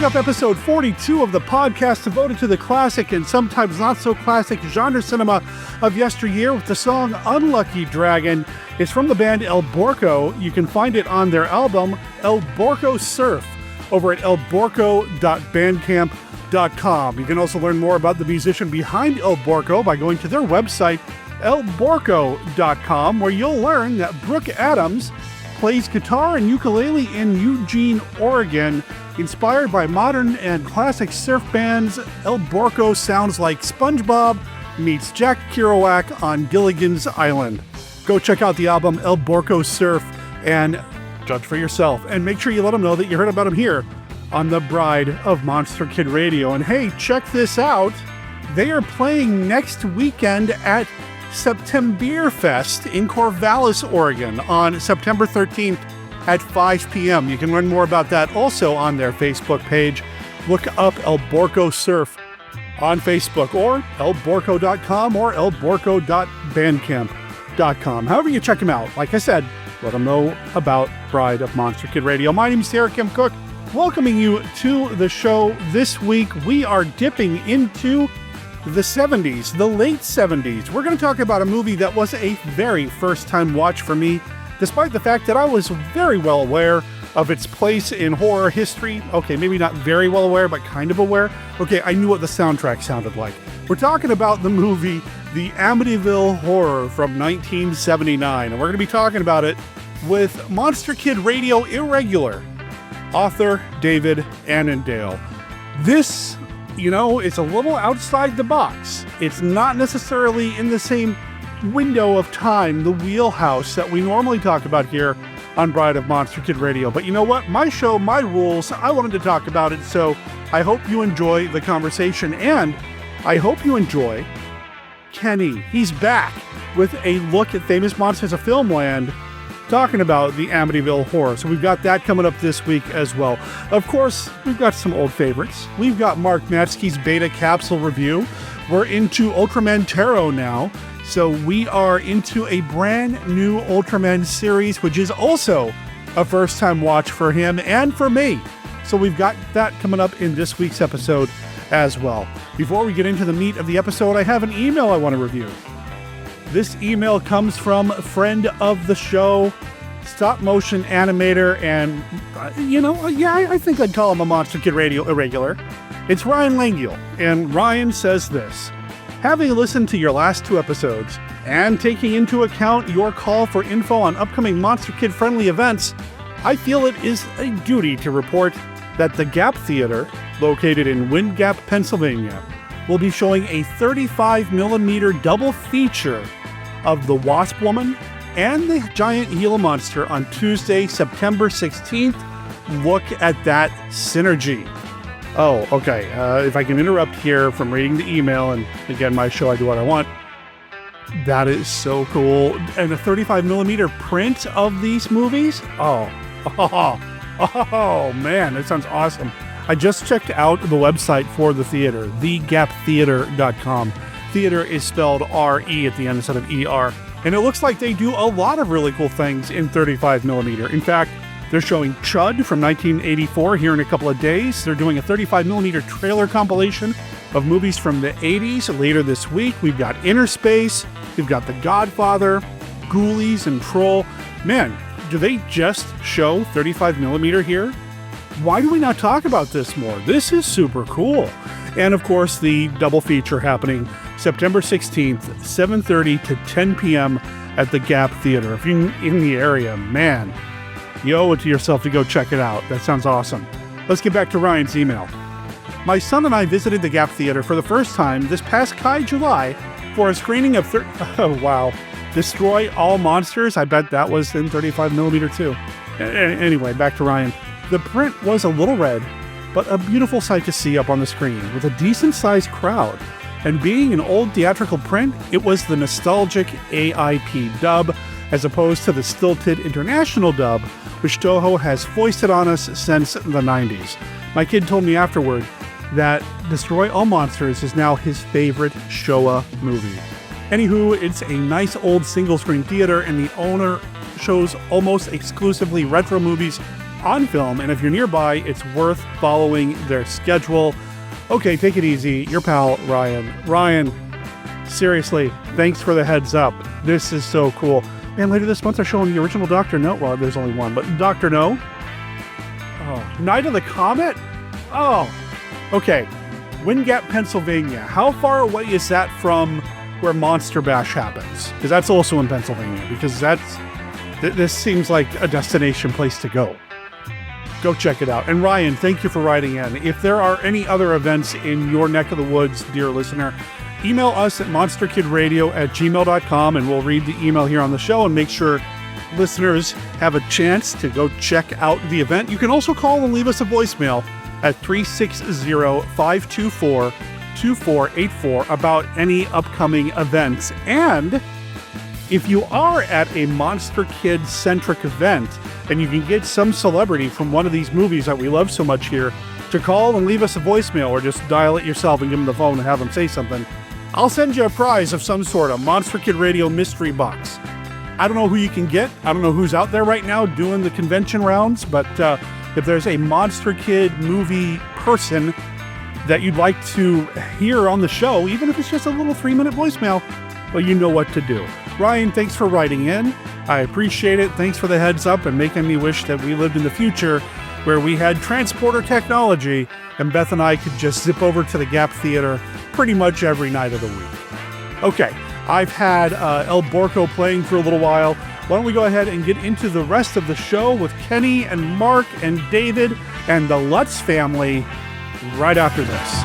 Wrapping up episode 42 of the podcast devoted to the classic and sometimes not so classic genre cinema of yesteryear with the song Unlucky Dragon. It's from the band El Borco. You can find it on their album El Borco Surf over at elborco.bandcamp.com. You can also learn more about the musician behind El Borco by going to their website elborco.com, where you'll learn that Brooke Adams plays guitar and ukulele in Eugene, Oregon. Inspired by modern and classic surf bands, El Borco sounds like SpongeBob meets Jack Kerouac on Gilligan's Island. Go check out the album El Borco Surf and judge for yourself. And make sure you let them know that you heard about them here on the Bride of Monster Kid Radio. And hey, check this out. They are playing next weekend at Septemberfest in Corvallis, Oregon on September 13th at 5 p.m. You can learn more about that also on their Facebook page. Look up El Borco Surf on Facebook or elborco.com or elborco.bandcamp.com. However you check them out, like I said, let them know about Bride of Monster Kid Radio. My name is Sarah Kim Cook, welcoming you to the show this week. We are dipping into the 70s, the late 70s. We're going to talk about a movie that was a very first-time watch for me, despite the fact that I was very well aware of its place in horror history. Okay, maybe not very well aware, but kind of aware. Okay, I knew what the soundtrack sounded like. We're talking about the movie The Amityville Horror from 1979, and we're going to be talking about it with Monster Kid Radio Irregular author David Annandale. This, it's a little outside the box. It's not necessarily in the same window of time, the wheelhouse that we normally talk about here on Bride of Monster Kid Radio. But you know what? My show, my rules, I wanted to talk about it, so I hope you enjoy the conversation, and I hope you enjoy Kenny. He's back with a look at Famous Monsters of Filmland, talking about the Amityville Horror. So we've got that coming up this week as well. Of course, we've got some old favorites. We've got Mark Matzke's Beta Capsule review. We're into Ultraman Taro now. So we are into a brand new Ultraman series, which is also a first-time watch for him and for me. So we've got that coming up in this week's episode as well. Before we get into the meat of the episode, I have an email I want to review. This email comes from a friend of the show, stop-motion animator, and, I think I'd call him a Monster Kid Radio irregular. It's Ryan Lengyel, and Ryan says this: having listened to your last two episodes, and taking into account your call for info on upcoming Monster Kid-friendly events, I feel it is a duty to report that the Gap Theater, located in Wind Gap, Pennsylvania, will be showing a 35mm double feature of The Wasp Woman and the Giant Gila Monster on Tuesday, September 16th. Look at that synergy. Oh, okay. If I can interrupt here from reading the email, and again, my show, I do what I want. That is so cool. And a 35mm print of these movies? Oh, man, that sounds awesome. I just checked out the website for the theater, thegaptheater.com. Theater is spelled R-E at the end instead of E-R. And it looks like they do a lot of really cool things in 35mm. In fact, they're showing Chud from 1984 here in a couple of days. They're doing a 35mm trailer compilation of movies from the 80s later this week. We've got Inner Space, we've got The Godfather, Ghoulies, and Troll. Man, do they just show 35mm here? Why do we not talk about this more? This is super cool. And of course, the double feature happening September 16th, 7:30 to 10 p.m. at the Gap Theater. If you're in the area, man, you owe it to yourself to go check it out. That sounds awesome. Let's get back to Ryan's email. My son and I visited the Gap Theater for the first time this past July for a screening of Destroy All Monsters. I bet that was in 35mm too. Anyway, back to Ryan. The print was a little red, but a beautiful sight to see up on the screen with a decent-sized crowd. And being an old theatrical print, it was the nostalgic AIP dub, as opposed to the stilted international dub, which Toho has foisted on us since the 90s. My kid told me afterward that Destroy All Monsters is now his favorite Showa movie. Anywho, it's a nice old single-screen theater, and the owner shows almost exclusively retro movies on film, and if you're nearby, it's worth following their schedule. Okay, take it easy. Your pal, Ryan. Ryan, seriously, thanks for the heads up. This is so cool. And later this month, they're showing the original Dr. No. Well, there's only one, but Dr. No. Oh, Night of the Comet? Oh, okay. Wind Gap, Pennsylvania. How far away is that from where Monster Bash happens? Because that's also in Pennsylvania, because this seems like a destination place to go. Go check it out. And Ryan, thank you for writing in. If there are any other events in your neck of the woods, dear listener, email us at monsterkidradio@gmail.com, and we'll read the email here on the show and make sure listeners have a chance to go check out the event. You can also call and leave us a voicemail at 360-524-2484 about any upcoming events. And if you are at a Monster Kid-centric event and you can get some celebrity from one of these movies that we love so much here to call and leave us a voicemail, or just dial it yourself and give them the phone and have them say something, I'll send you a prize of some sort, a Monster Kid Radio mystery box. I don't know who you can get. I don't know who's out there right now doing the convention rounds, but if there's a Monster Kid movie person that you'd like to hear on the show, even if it's just a little 3-minute voicemail, well, you know what to do. Ryan, thanks for writing in. I appreciate it. Thanks for the heads up and making me wish that we lived in the future where we had transporter technology and Beth and I could just zip over to the Gap Theater pretty much every night of the week. Okay, I've had El Borco playing for a little while. Why don't we go ahead and get into the rest of the show with Kenny and Mark and David and the Lutz family right after this.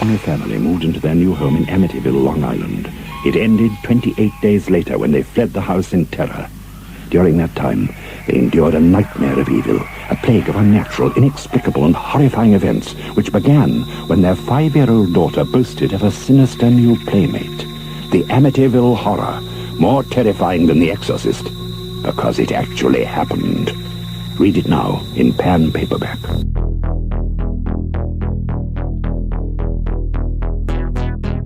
My family moved into their new home in Amityville, Long Island. It ended 28 days later when they fled the house in terror. During that time, they endured a nightmare of evil, a plague of unnatural, inexplicable, and horrifying events, which began when their 5-year-old daughter boasted of a sinister new playmate. The Amityville Horror, more terrifying than The Exorcist, because it actually happened. Read it now in Pan paperback.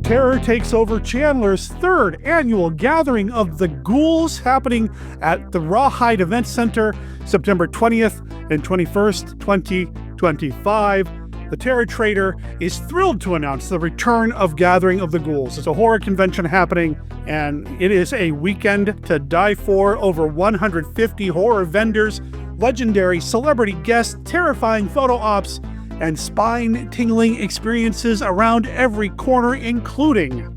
Terror takes over Chandler's 3rd annual Gathering of the Ghouls, happening at the Rawhide Event Center, September 20th and 21st, 2025. The Terror Trader is thrilled to announce the return of Gathering of the Ghouls. It's a horror convention happening, and it is a weekend to die for. Over 150 horror vendors, legendary celebrity guests, terrifying photo ops, and spine-tingling experiences around every corner, including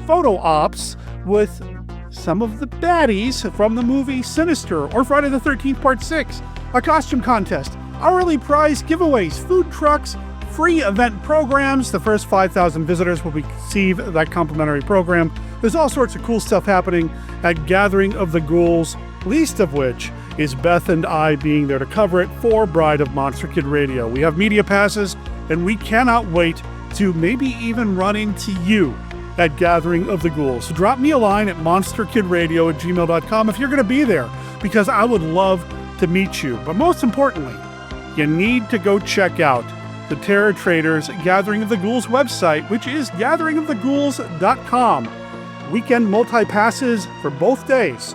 photo ops with some of the baddies from the movie Sinister or Friday the 13th Part 6, a costume contest, hourly prize giveaways, food trucks, free event programs. The first 5,000 visitors will receive that complimentary program. There's all sorts of cool stuff happening at Gathering of the Ghouls, least of which is Beth and I being there to cover it for Bride of Monster Kid Radio. We have media passes, and we cannot wait to maybe even run into you at Gathering of the Ghouls. So drop me a line at monsterkidradio@gmail.com if you're going to be there, because I would love to meet you. But most importantly, you need to go check out the Terror Traders Gathering of the Ghouls website, which is gatheringoftheghouls.com. Weekend multi-passes for both days.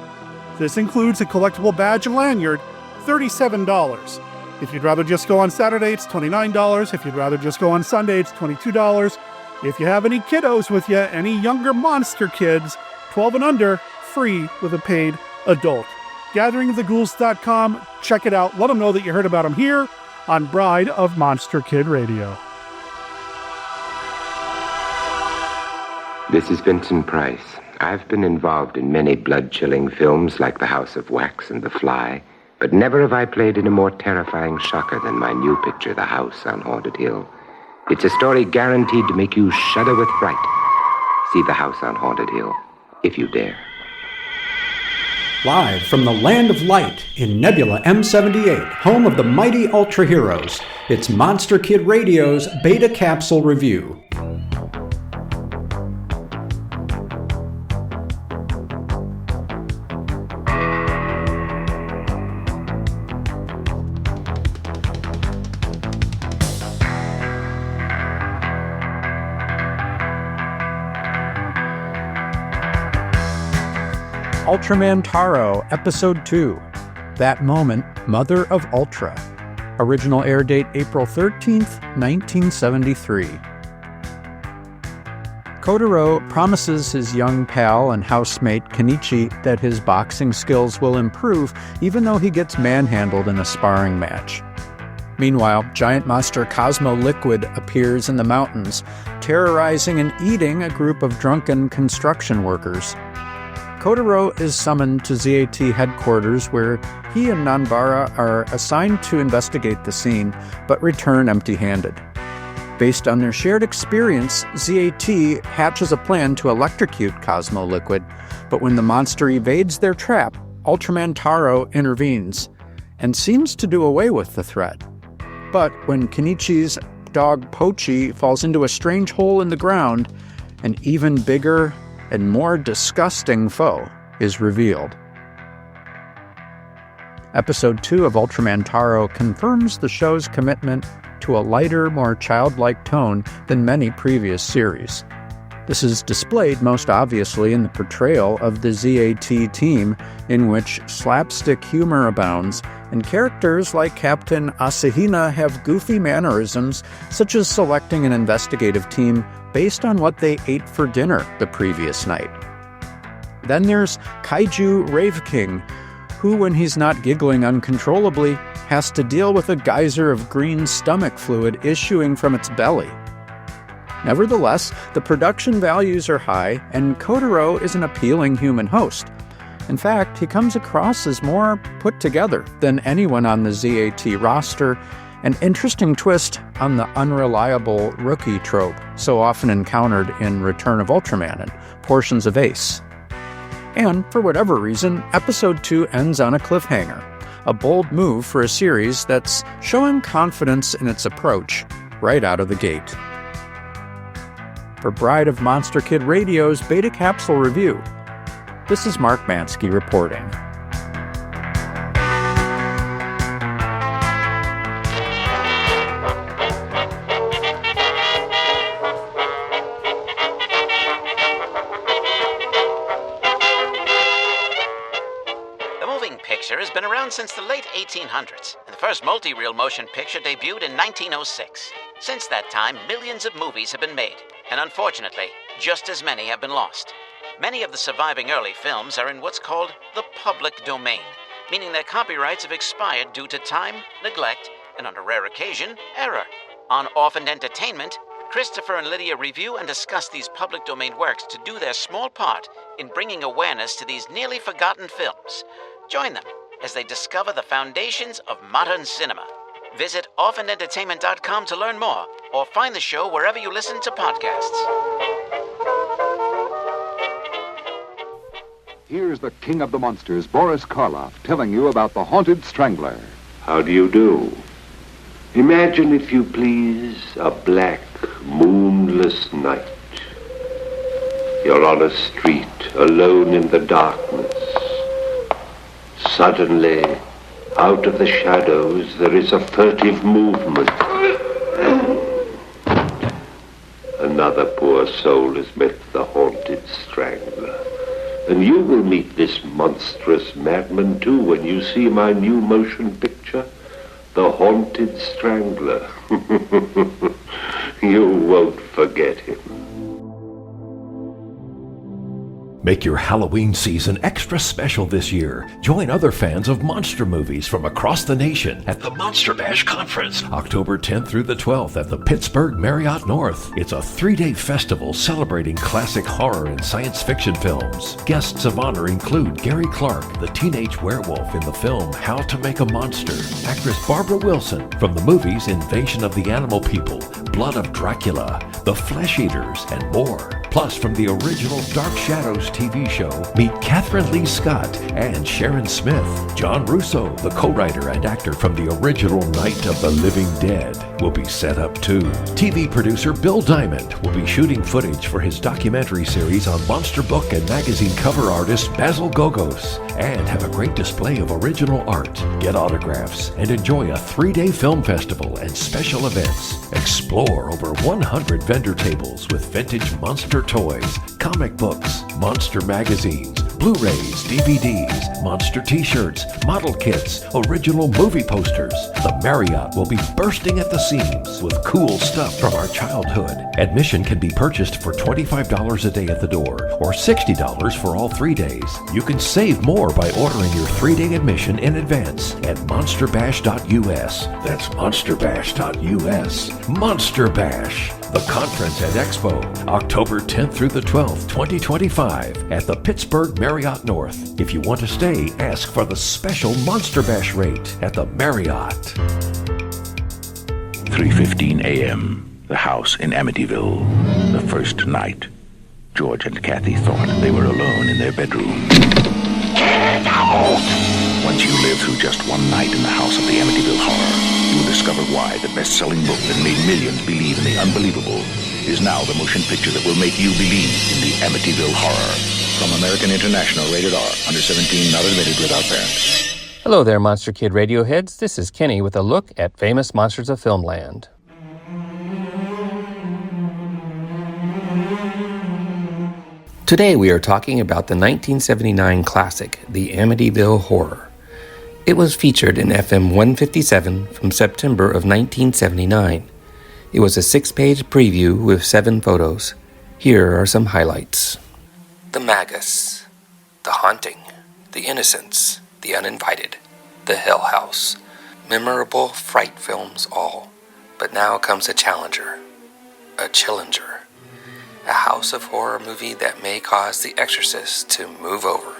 This includes a collectible badge and lanyard, $37. If you'd rather just go on Saturday, it's $29. If you'd rather just go on Sunday, it's $22. If you have any kiddos with you, any younger monster kids, 12 and under, free with a paid adult. GatheringoftheGhouls.com. Check it out. Let them know that you heard about them here on Bride of Monster Kid Radio. This is Vincent Price. I've been involved in many blood-chilling films like The House of Wax and The Fly, but never have I played in a more terrifying shocker than my new picture, The House on Haunted Hill. It's a story guaranteed to make you shudder with fright. See The House on Haunted Hill, if you dare. Live from the Land of Light in Nebula M78, home of the mighty Ultra Heroes, it's Monster Kid Radio's Beta Capsule Review. Ultraman Taro, Episode 2, That Moment, Mother of Ultra. Original air date April 13th, 1973. Kotaro promises his young pal and housemate Kenichi that his boxing skills will improve even though he gets manhandled in a sparring match. Meanwhile, giant monster Cosmo Liquid appears in the mountains, terrorizing and eating a group of drunken construction workers. Kotaro is summoned to ZAT headquarters where he and Nanbara are assigned to investigate the scene, but return empty-handed. Based on their shared experience, ZAT hatches a plan to electrocute Cosmo Liquid, but when the monster evades their trap, Ultraman Taro intervenes and seems to do away with the threat. But when Kenichi's dog Pochi falls into a strange hole in the ground, an even bigger and more disgusting foe is revealed. Episode 2 of Ultraman Taro confirms the show's commitment to a lighter, more childlike tone than many previous series. This is displayed most obviously in the portrayal of the ZAT team, in which slapstick humor abounds, and characters like Captain Asahina have goofy mannerisms, such as selecting an investigative team based on what they ate for dinner the previous night. Then there's Kaiju Rave King, who, when he's not giggling uncontrollably, has to deal with a geyser of green stomach fluid issuing from its belly. Nevertheless, the production values are high, and Kotaro is an appealing human host. In fact, he comes across as more put together than anyone on the ZAT roster, an interesting twist on the unreliable rookie trope so often encountered in Return of Ultraman and portions of Ace. And, for whatever reason, Episode 2 ends on a cliffhanger, a bold move for a series that's showing confidence in its approach right out of the gate. For Bride of Monster Kid Radio's Beta Capsule Review, this is Mark Matzke reporting. The moving picture has been around since the late 1800s, and the first multi-reel motion picture debuted in 1906. Since that time, millions of movies have been made, and unfortunately, just as many have been lost. Many of the surviving early films are in what's called the public domain, meaning their copyrights have expired due to time, neglect, and on a rare occasion, error. On Orphaned Entertainment, Christopher and Lydia review and discuss these public domain works to do their small part in bringing awareness to these nearly forgotten films. Join them as they discover the foundations of modern cinema. Visit orphanedentertainment.com to learn more, or find the show wherever you listen to podcasts. Here's the king of the monsters, Boris Karloff, telling you about the Haunted Strangler. How do you do? Imagine, if you please, a black, moonless night. You're on a street, alone in the darkness. Suddenly, out of the shadows, there is a furtive movement. Another poor soul has met the Haunted Strangler. And you will meet this monstrous madman, too, when you see my new motion picture, The Haunted Strangler. You won't forget him. Make your Halloween season extra special this year. Join other fans of monster movies from across the nation at the Monster Bash Conference, October 10th through the 12th at the Pittsburgh Marriott North. It's a 3-day festival celebrating classic horror and science fiction films. Guests of honor include Gary Clark, the teenage werewolf in the film How to Make a Monster, actress Barbara Wilson from the movies Invasion of the Animal People, Blood of Dracula, The Flesh Eaters, and more. Plus, from the original Dark Shadows TV show, meet Catherine Lee Scott and Sharon Smith. John Russo, the co-writer and actor from the original Night of the Living Dead, will be set up too. TV producer Bill Diamond will be shooting footage for his documentary series on monster book and magazine cover artist Basil Gogos, and have a great display of original art. Get autographs and enjoy a 3-day film festival and special events. Explore over 100 vendor tables with vintage monster toys, comic books, monster magazines, Blu-rays, DVDs, Monster t-shirts, model kits, original movie posters. The Marriott will be bursting at the seams with cool stuff from our childhood. Admission can be purchased for $25 a day at the door or $60 for all 3 days. You can save more by ordering your 3-day admission in advance at monsterbash.us. That's monsterbash.us. Monster Bash, the conference and expo, October 10th through the 12th, 2025 at the Pittsburgh Marriott North. If you want to stay, ask for the special Monster Bash rate at the Marriott. 3:15 a.m. The house in Amityville. The first night. George and Kathy thought they were alone in their bedroom. Get out! Once you live through just one night in the house of the Amityville Horror, you will discover why the best-selling book that made millions believe in the unbelievable is now the motion picture that will make you believe in the Amityville Horror. From American International, rated R, under 17, not admitted without parents. Hello there, Monster Kid Radio heads. This is Kenny with a look at Famous Monsters of Filmland. Today we are talking about the 1979 classic, The Amityville Horror. It was featured in FM 157 from September of 1979. It was a 6-page preview with 7 photos. Here are some highlights. The Magus, The Haunting, The Innocents, The Uninvited, The Hell House. Memorable fright films all. But now comes a challenger. A Chillinger. A house of horror movie that may cause The Exorcist to move over.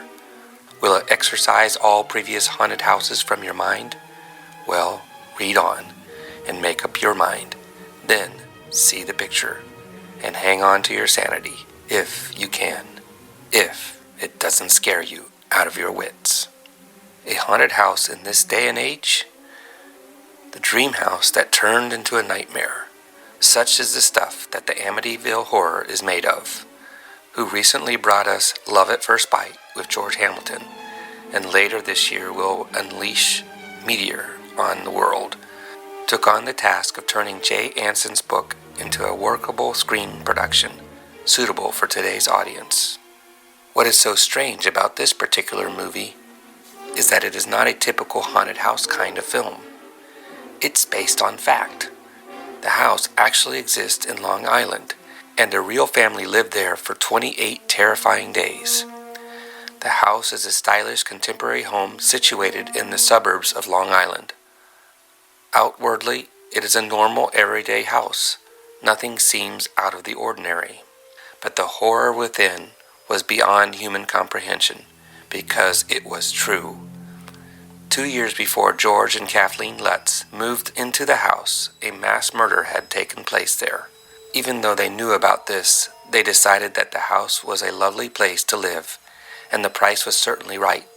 Will it exorcise all previous haunted houses from your mind? Well, read on and make up your mind. Then see the picture and hang on to your sanity if you can. If it doesn't scare you out of your wits. A haunted house in this day and age? The dream house that turned into a nightmare. Such is the stuff that the Amityville Horror is made of. Who recently brought us Love at First Bite with George Hamilton, and later this year will unleash Meteor on the world, took on the task of turning Jay Anson's book into a workable screen production, suitable for today's audience. What is so strange about this particular movie is that it is not a typical haunted house kind of film. It's based on fact. The house actually exists in Long Island, and a real family lived there for 28 terrifying days. The house is a stylish contemporary home situated in the suburbs of Long Island. Outwardly, it is a normal everyday house. Nothing seems out of the ordinary. But the horror within was beyond human comprehension, because it was true. 2 years before George and Kathleen Lutz moved into the house, a mass murder had taken place there. Even though they knew about this, they decided that the house was a lovely place to live, and the price was certainly right,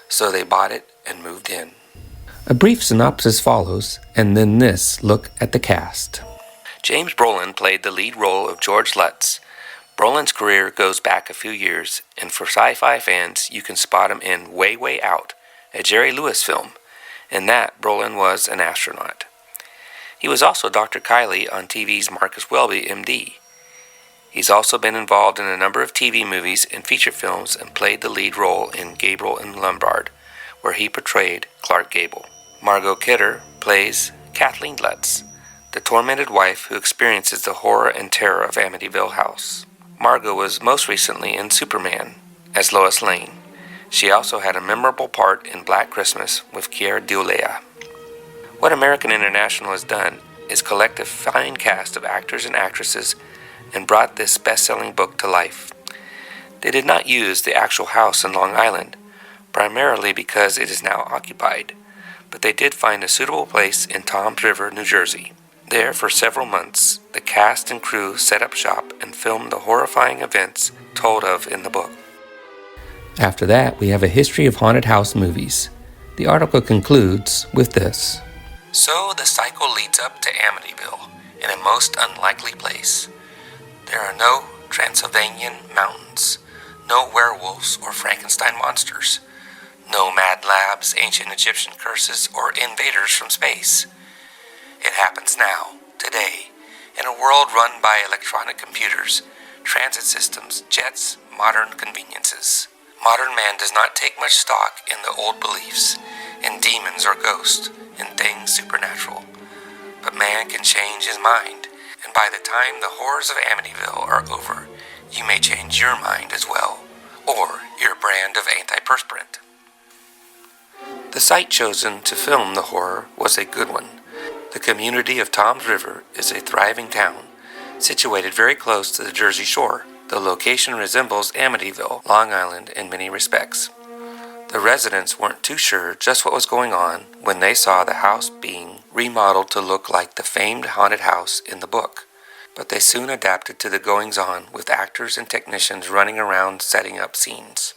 so they bought it and moved in. A brief synopsis follows, and then this look at the cast. James Brolin played the lead role of George Lutz. Brolin's career goes back a few years, and for sci-fi fans, you can spot him in Way, Way Out, a Jerry Lewis film. In that, Brolin was an astronaut. He was also Dr. Kiley on TV's Marcus Welby, MD. He's also been involved in a number of TV movies and feature films and played the lead role in Gabriel and Lombard, where he portrayed Clark Gable. Margot Kidder plays Kathleen Lutz, the tormented wife who experiences the horror and terror of Amityville House. Margot was most recently in Superman as Lois Lane. She also had a memorable part in Black Christmas with Keir Dullea. What American International has done is collect a fine cast of actors and actresses and brought this best-selling book to life. They did not use the actual house in Long Island, primarily because it is now occupied, but they did find a suitable place in Toms River, New Jersey. There, for several months, the cast and crew set up shop and filmed the horrifying events told of in the book. After that, we have a history of haunted house movies. The article concludes with this. So the cycle leads up to Amityville, in a most unlikely place. There are no Transylvanian mountains, no werewolves or Frankenstein monsters, no mad labs, ancient Egyptian curses, or invaders from space. It happens now, today, in a world run by electronic computers, transit systems, jets, modern conveniences. Modern man does not take much stock in the old beliefs, in demons or ghosts, in things supernatural. But man can change his mind, and by the time the horrors of Amityville are over, you may change your mind as well, or your brand of antiperspirant. The site chosen to film the horror was a good one. The community of Toms River is a thriving town, situated very close to the Jersey Shore. The location resembles Amityville, Long Island in many respects. The residents weren't too sure just what was going on when they saw the house being remodeled to look like the famed haunted house in the book. But they soon adapted to the goings-on with actors and technicians running around setting up scenes.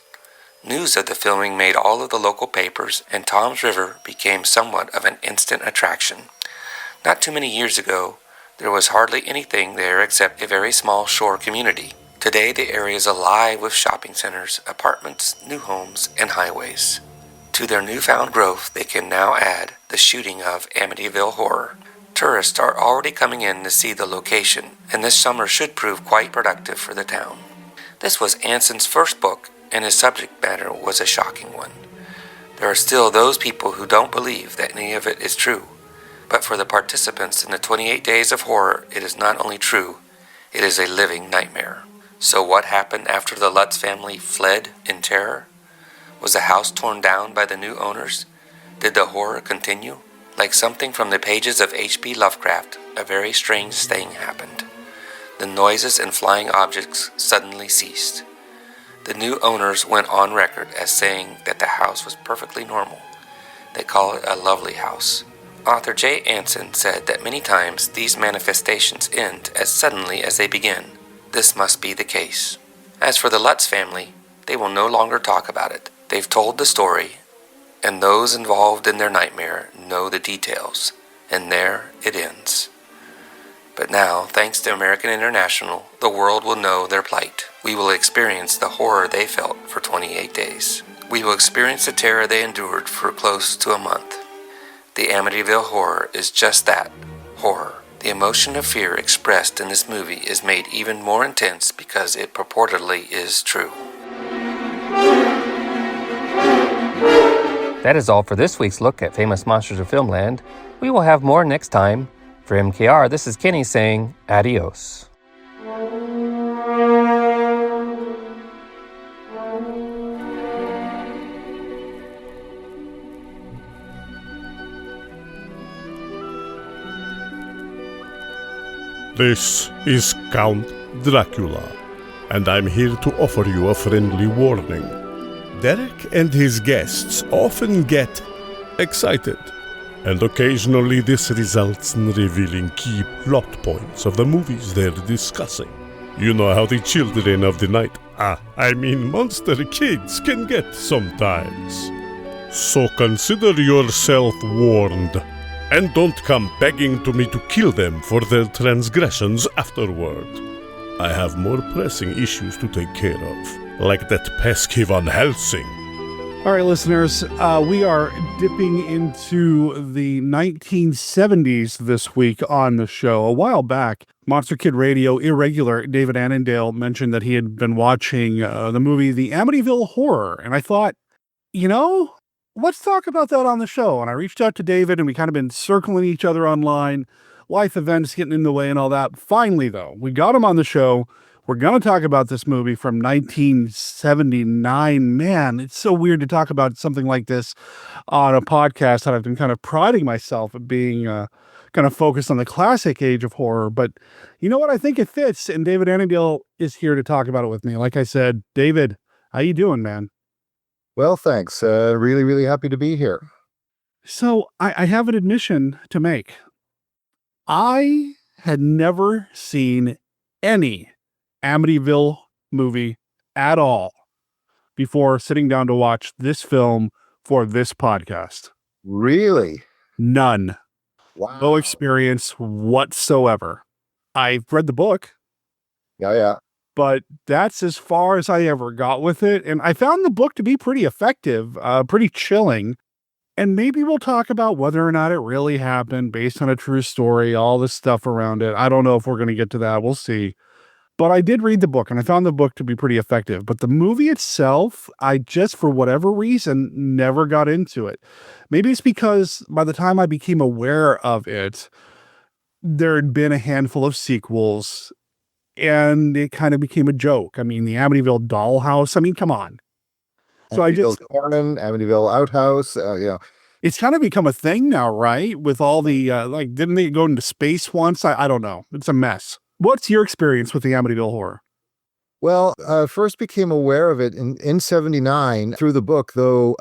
News of the filming made all of the local papers, and Toms River became somewhat of an instant attraction. Not too many years ago, there was hardly anything there except a very small shore community. Today, the area is alive with shopping centers, apartments, new homes, and highways. To their newfound growth, they can now add the shooting of Amityville Horror. Tourists are already coming in to see the location, and this summer should prove quite productive for the town. This was Anson's first book, and his subject matter was a shocking one. There are still those people who don't believe that any of it is true, but for the participants in the 28 Days of Horror, it is not only true, it is a living nightmare. So what happened after the Lutz family fled in terror? Was the house torn down by the new owners? Did the horror continue? Like something from the pages of H.P. Lovecraft, a very strange thing happened. The noises and flying objects suddenly ceased. The new owners went on record as saying that the house was perfectly normal. They call it a lovely house. Author J. Anson said that many times these manifestations end as suddenly as they begin. This must be the case. As for the Lutz family, they will no longer talk about it. They've told the story, and those involved in their nightmare know the details, and there it ends. But now, thanks to American International, the world will know their plight. We will experience the horror they felt for 28 days. We will experience the terror they endured for close to a month. The Amityville Horror is just that, horror. The emotion of fear expressed in this movie is made even more intense because it purportedly is true. That is all for this week's look at Famous Monsters of Filmland. We will have more next time. For MKR, this is Kenny saying adios. This is Count Dracula, and I'm here to offer you a friendly warning. Derek and his guests often get excited, and occasionally this results in revealing key plot points of the movies they're discussing. You know how the children of the night, monster kids, can get sometimes. So consider yourself warned. And don't come begging to me to kill them for their transgressions afterward. I have more pressing issues to take care of, like that pesky Van Helsing. All right, listeners, we are dipping into the 1970s this week on the show. A while back, Monster Kid Radio irregular David Annandale mentioned that he had been watching the movie The Amityville Horror, and I thought, let's talk about that on the show. And I reached out to David, and we kind of been circling each other online, life events getting in the way and all that. Finally, though, we got him on the show. We're going to talk about this movie from 1979. Man, it's so weird to talk about something like this on a podcast that I've been kind of priding myself at being kind of focused on the classic age of horror. But you know what? I think it fits. And David Annandale is here to talk about it with me. Like I said, David, how you doing, man? Well, thanks. Really, really happy to be here. So I have an admission to make. I had never seen any Amityville movie at all before sitting down to watch this film for this podcast. Really? None. Wow. No experience whatsoever. I've read the book. Yeah. But that's as far as I ever got with it. And I found the book to be pretty effective, pretty chilling. And maybe we'll talk about whether or not it really happened based on a true story, all this stuff around it. I don't know if we're going to get to that. We'll see. But I did read the book, and I found the book to be pretty effective. But the movie itself, I just, for whatever reason, never got into it. Maybe it's because by the time I became aware of it, there had been a handful of sequels, and it kind of became a joke. I mean, the Amityville Dollhouse, I mean, come on. So Amityville Cornyn, Amityville Outhouse, it's kind of become a thing now, right? With all the, didn't they go into space once? I don't know. It's a mess. What's your experience with the Amityville Horror? Well, first became aware of it in 79 through the book, though,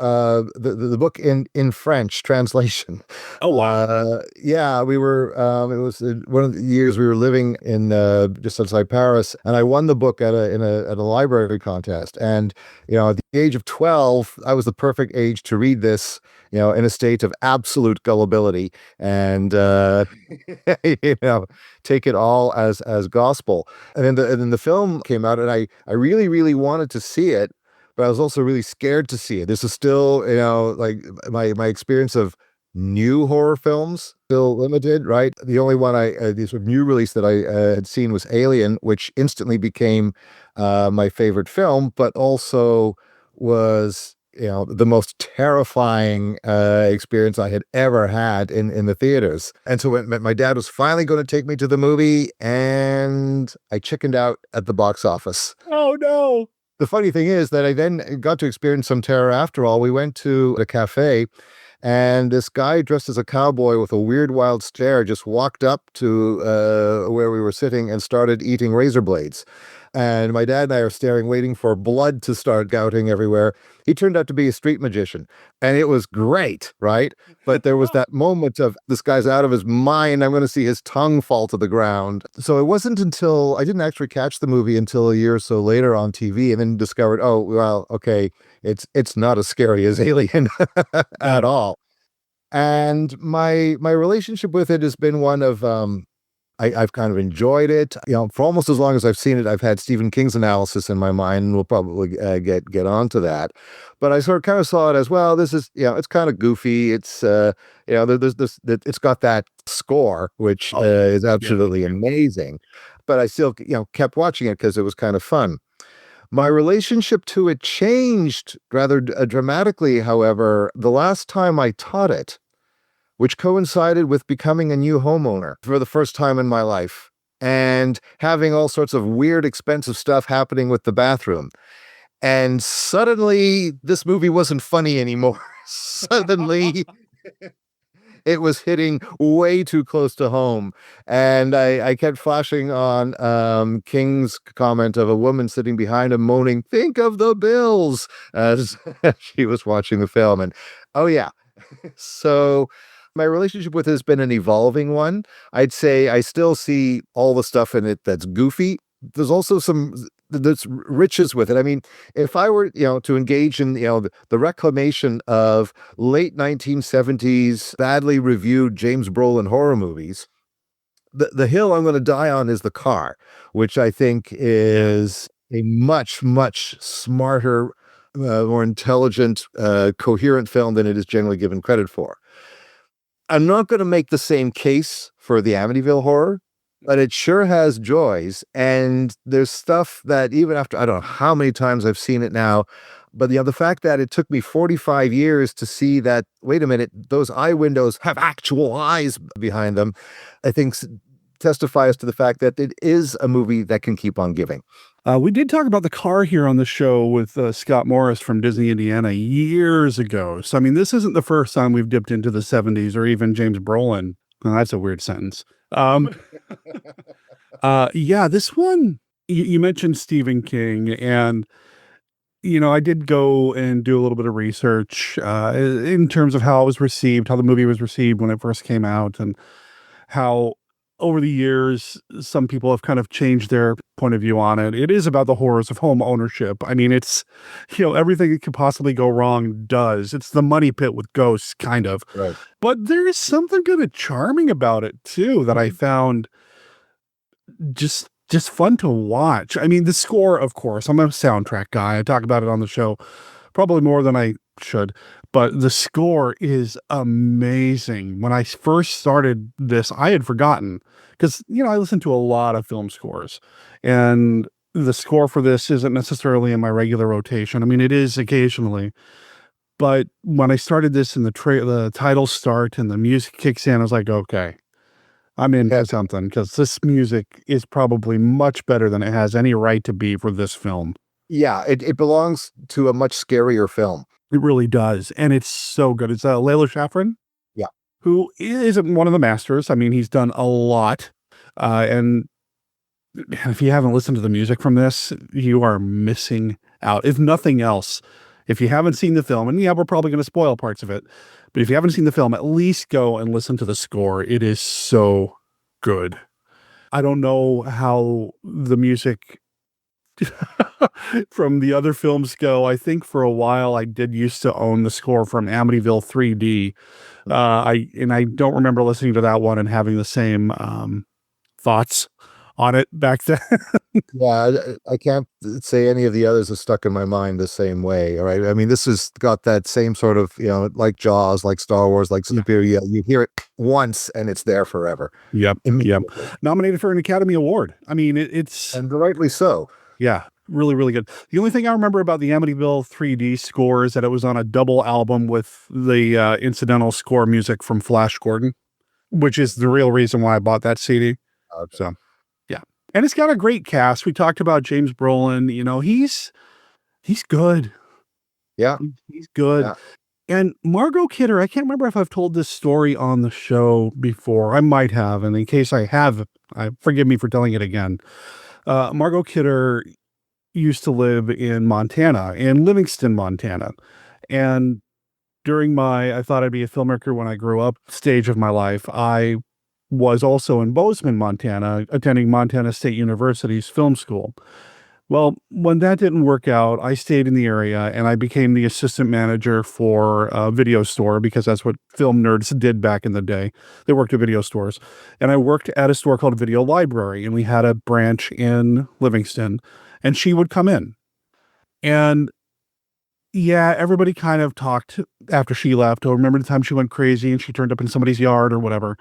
the book in French translation. Oh, wow. Yeah, we were, it was one of the years we were living in just outside Paris, and I won the book at a library contest. And, at the age of 12, I was the perfect age to read this, in a state of absolute gullibility and, take it all as gospel. And then the film came out, and I really, really wanted to see it, but I was also really scared to see it. This is still, like my experience of new horror films, still limited, right? The only one the sort of new release that I had seen was Alien, which instantly became my favorite film, but also was the most terrifying experience I had ever had in the theaters. And so when my dad was finally going to take me to the movie, and I chickened out at the box office. Oh, no. The funny thing is that I then got to experience some terror after all. We went to a cafe, and this guy dressed as a cowboy with a weird, wild stare just walked up to where we were sitting and started eating razor blades. And my dad and I are staring, waiting for blood to start gouting everywhere. He turned out to be a street magician, and it was great, right? But there was that moment of, this guy's out of his mind. I'm going to see his tongue fall to the ground. So it wasn't until I didn't actually catch the movie until a year or so later on TV, and then discovered, oh, well, okay, it's not as scary as Alien at all. And my relationship with it has been one of, I've kind of enjoyed it. For almost as long as I've seen it, I've had Stephen King's analysis in my mind, and we'll probably get onto that. But I kind of saw it as, well, this is, it's kind of goofy. It's, there's this, it's got that score, which is absolutely amazing. But I still, kept watching it because it was kind of fun. My relationship to it changed rather dramatically, however, the last time I taught it, which coincided with becoming a new homeowner for the first time in my life and having all sorts of weird, expensive stuff happening with the bathroom. And suddenly, this movie wasn't funny anymore. Suddenly, it was hitting way too close to home. And I kept flashing on King's comment of a woman sitting behind him moaning, "Think of the bills," as she was watching the film. And, oh yeah. So my relationship with it has been an evolving one. I'd say I still see all the stuff in it that's goofy. There's also there's riches with it. I mean, if I were, to engage in, the reclamation of late 1970s, badly reviewed James Brolin horror movies, the hill I'm going to die on is The Car, which I think is a much, much smarter, more intelligent, coherent film than it is generally given credit for. I'm not going to make the same case for the Amityville Horror, but it sure has joys. And there's stuff that even after, I don't know how many times I've seen it now, but the fact that it took me 45 years to see that, wait a minute, those eye windows have actual eyes behind them, I think testifies to the fact that it is a movie that can keep on giving. We did talk about The Car here on the show with Scott Morris from Disney Indiana years ago. So, I mean, this isn't the first time we've dipped into the 70s or even James Brolin. Well, that's a weird sentence. Yeah, this one, you mentioned Stephen King, and, I did go and do a little bit of research in terms of how it was received, how the movie was received when it first came out, and how over the years, some people have kind of changed their point of view on it. It is about the horrors of home ownership. I mean, it's, everything that could possibly go wrong does. It's the money pit with ghosts, kind of. Right. But there is something kind of charming about it, too, that I found just fun to watch. I mean, the score, of course, I'm a soundtrack guy. I talk about it on the show probably more than I should. but the score is amazing. When I first started this, I had forgotten because, I listen to a lot of film scores, and the score for this isn't necessarily in my regular rotation. I mean, it is occasionally, but when I started this and the titles start and the music kicks in, I was like, okay, I'm in for something, because this music is probably much better than it has any right to be for this film. Yeah, it belongs to a much scarier film. It really does, and it's so good. It's Layla Shafran, Yeah. who isn't one of the masters. I mean, he's done a lot, and if you haven't listened to the music from this, you are missing out. If nothing else, if you haven't seen the film, and we're probably going to spoil parts of it, but if you haven't seen the film, at least go and listen to the score. It is so good. I don't know how the music from the other films go. I think for a while I did used to own the score from Amityville 3D. I don't remember listening to that one and having the same thoughts on it back then. Yeah, I can't say any of the others are stuck in my mind the same way. All right. I mean, this has got that same sort of, like Jaws, like Star Wars, like Superior. You hear it once and it's there forever. Yep. Nominated for an Academy Award. I mean, it's... And rightly so. Yeah, really, really good. The only thing I remember about the Amityville 3D score is that it was on a double album with the incidental score music from Flash Gordon, which is the real reason why I bought that CD. Okay. So, yeah. And it's got a great cast. We talked about James Brolin. He's good. Yeah. He's good. Yeah. And Margot Kidder, I can't remember if I've told this story on the show before. I might have. And in case I have, forgive me for telling it again. Margot Kidder used to live in Montana, in Livingston, Montana. And during I thought I'd be a filmmaker when I grew up stage of my life, I was also in Bozeman, Montana, attending Montana State University's film school. Well, when that didn't work out, I stayed in the area and I became the assistant manager for a video store, because that's what film nerds did back in the day. They worked at video stores. And I worked at a store called Video Library, and we had a branch in Livingston, and she would come in. And yeah, everybody kind of talked after she left. Oh, remember the time she went crazy and she turned up in somebody's yard or whatever.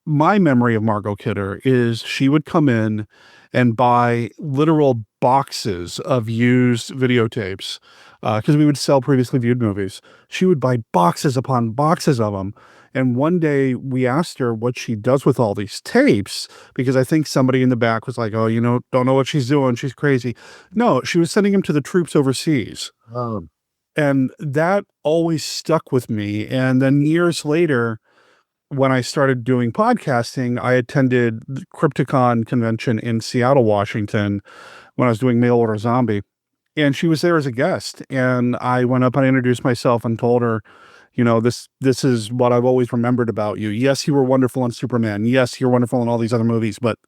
My memory of Margot Kidder is she would come in and buy literal boxes of used videotapes, because we would sell previously viewed movies. She would buy boxes upon boxes of them. And one day we asked her what she does with all these tapes, because I think somebody in the back was like, oh, don't know what she's doing. She's crazy. No, she was sending them to the troops overseas. And that always stuck with me. And then years later, when I started doing podcasting, I attended the Crypticon convention in Seattle, Washington, when I was doing Mail Order Zombie. And she was there as a guest. And I went up and introduced myself and told her, this is what I've always remembered about you. Yes, you were wonderful in Superman. Yes, you're wonderful in all these other movies, but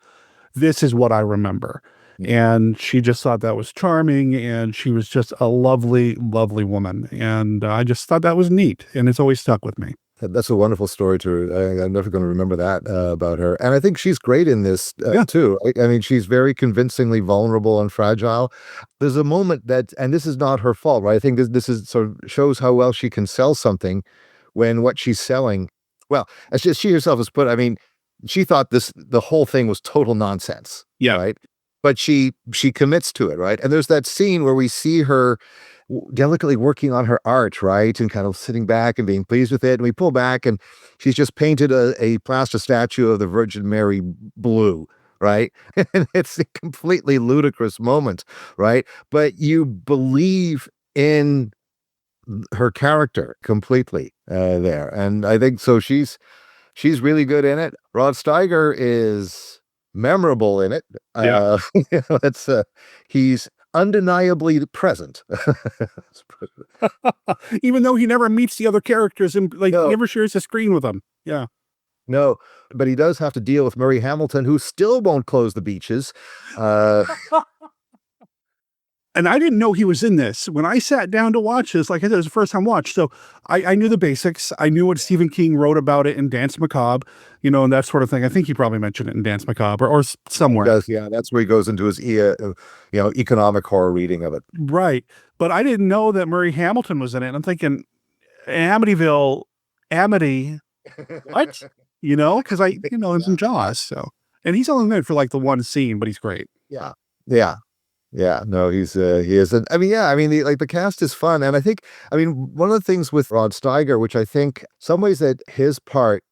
this is what I remember. And she just thought that was charming. And she was just a lovely, lovely woman. And I just thought that was neat. And it's always stuck with me. That's a wonderful story I'm never going to remember that about her. And I think she's great in this too. I mean, she's very convincingly vulnerable and fragile. There's a moment and this is not her fault, right? I think this is sort of shows how well she can sell something when what she's selling, well, as she herself has put, I mean, she thought the whole thing was total nonsense. Yeah. Right. But she commits to it. Right. And there's that scene where we see her delicately working on her art, right? And kind of sitting back and being pleased with it. And we pull back and she's just painted a plaster statue of the Virgin Mary blue, right? And it's a completely ludicrous moment, right? But you believe in her character completely there. And I think so she's really good in it. Rod Steiger is memorable in it. He's undeniably present. Even though he never meets the other characters and never shares a screen with them. Yeah. No, but he does have to deal with Murray Hamilton, who still won't close the beaches. And I didn't know he was in this. When I sat down to watch this, like I said, it was the first time watch. So I knew the basics. I knew what Stephen King wrote about it in Dance Macabre, and that sort of thing. I think he probably mentioned it in Dance Macabre or somewhere. He does, yeah, that's where he goes into his economic horror reading of it. Right. But I didn't know that Murray Hamilton was in it. And I'm thinking, Amityville, Amity, what? Because I know him from Jaws. So, and he's only in it for like the one scene, but he's great. Yeah. Yeah. Yeah, no, he is. And I mean, yeah, I mean, the cast is fun. And I think, I mean, one of the things with Rod Steiger, which I think some ways that his part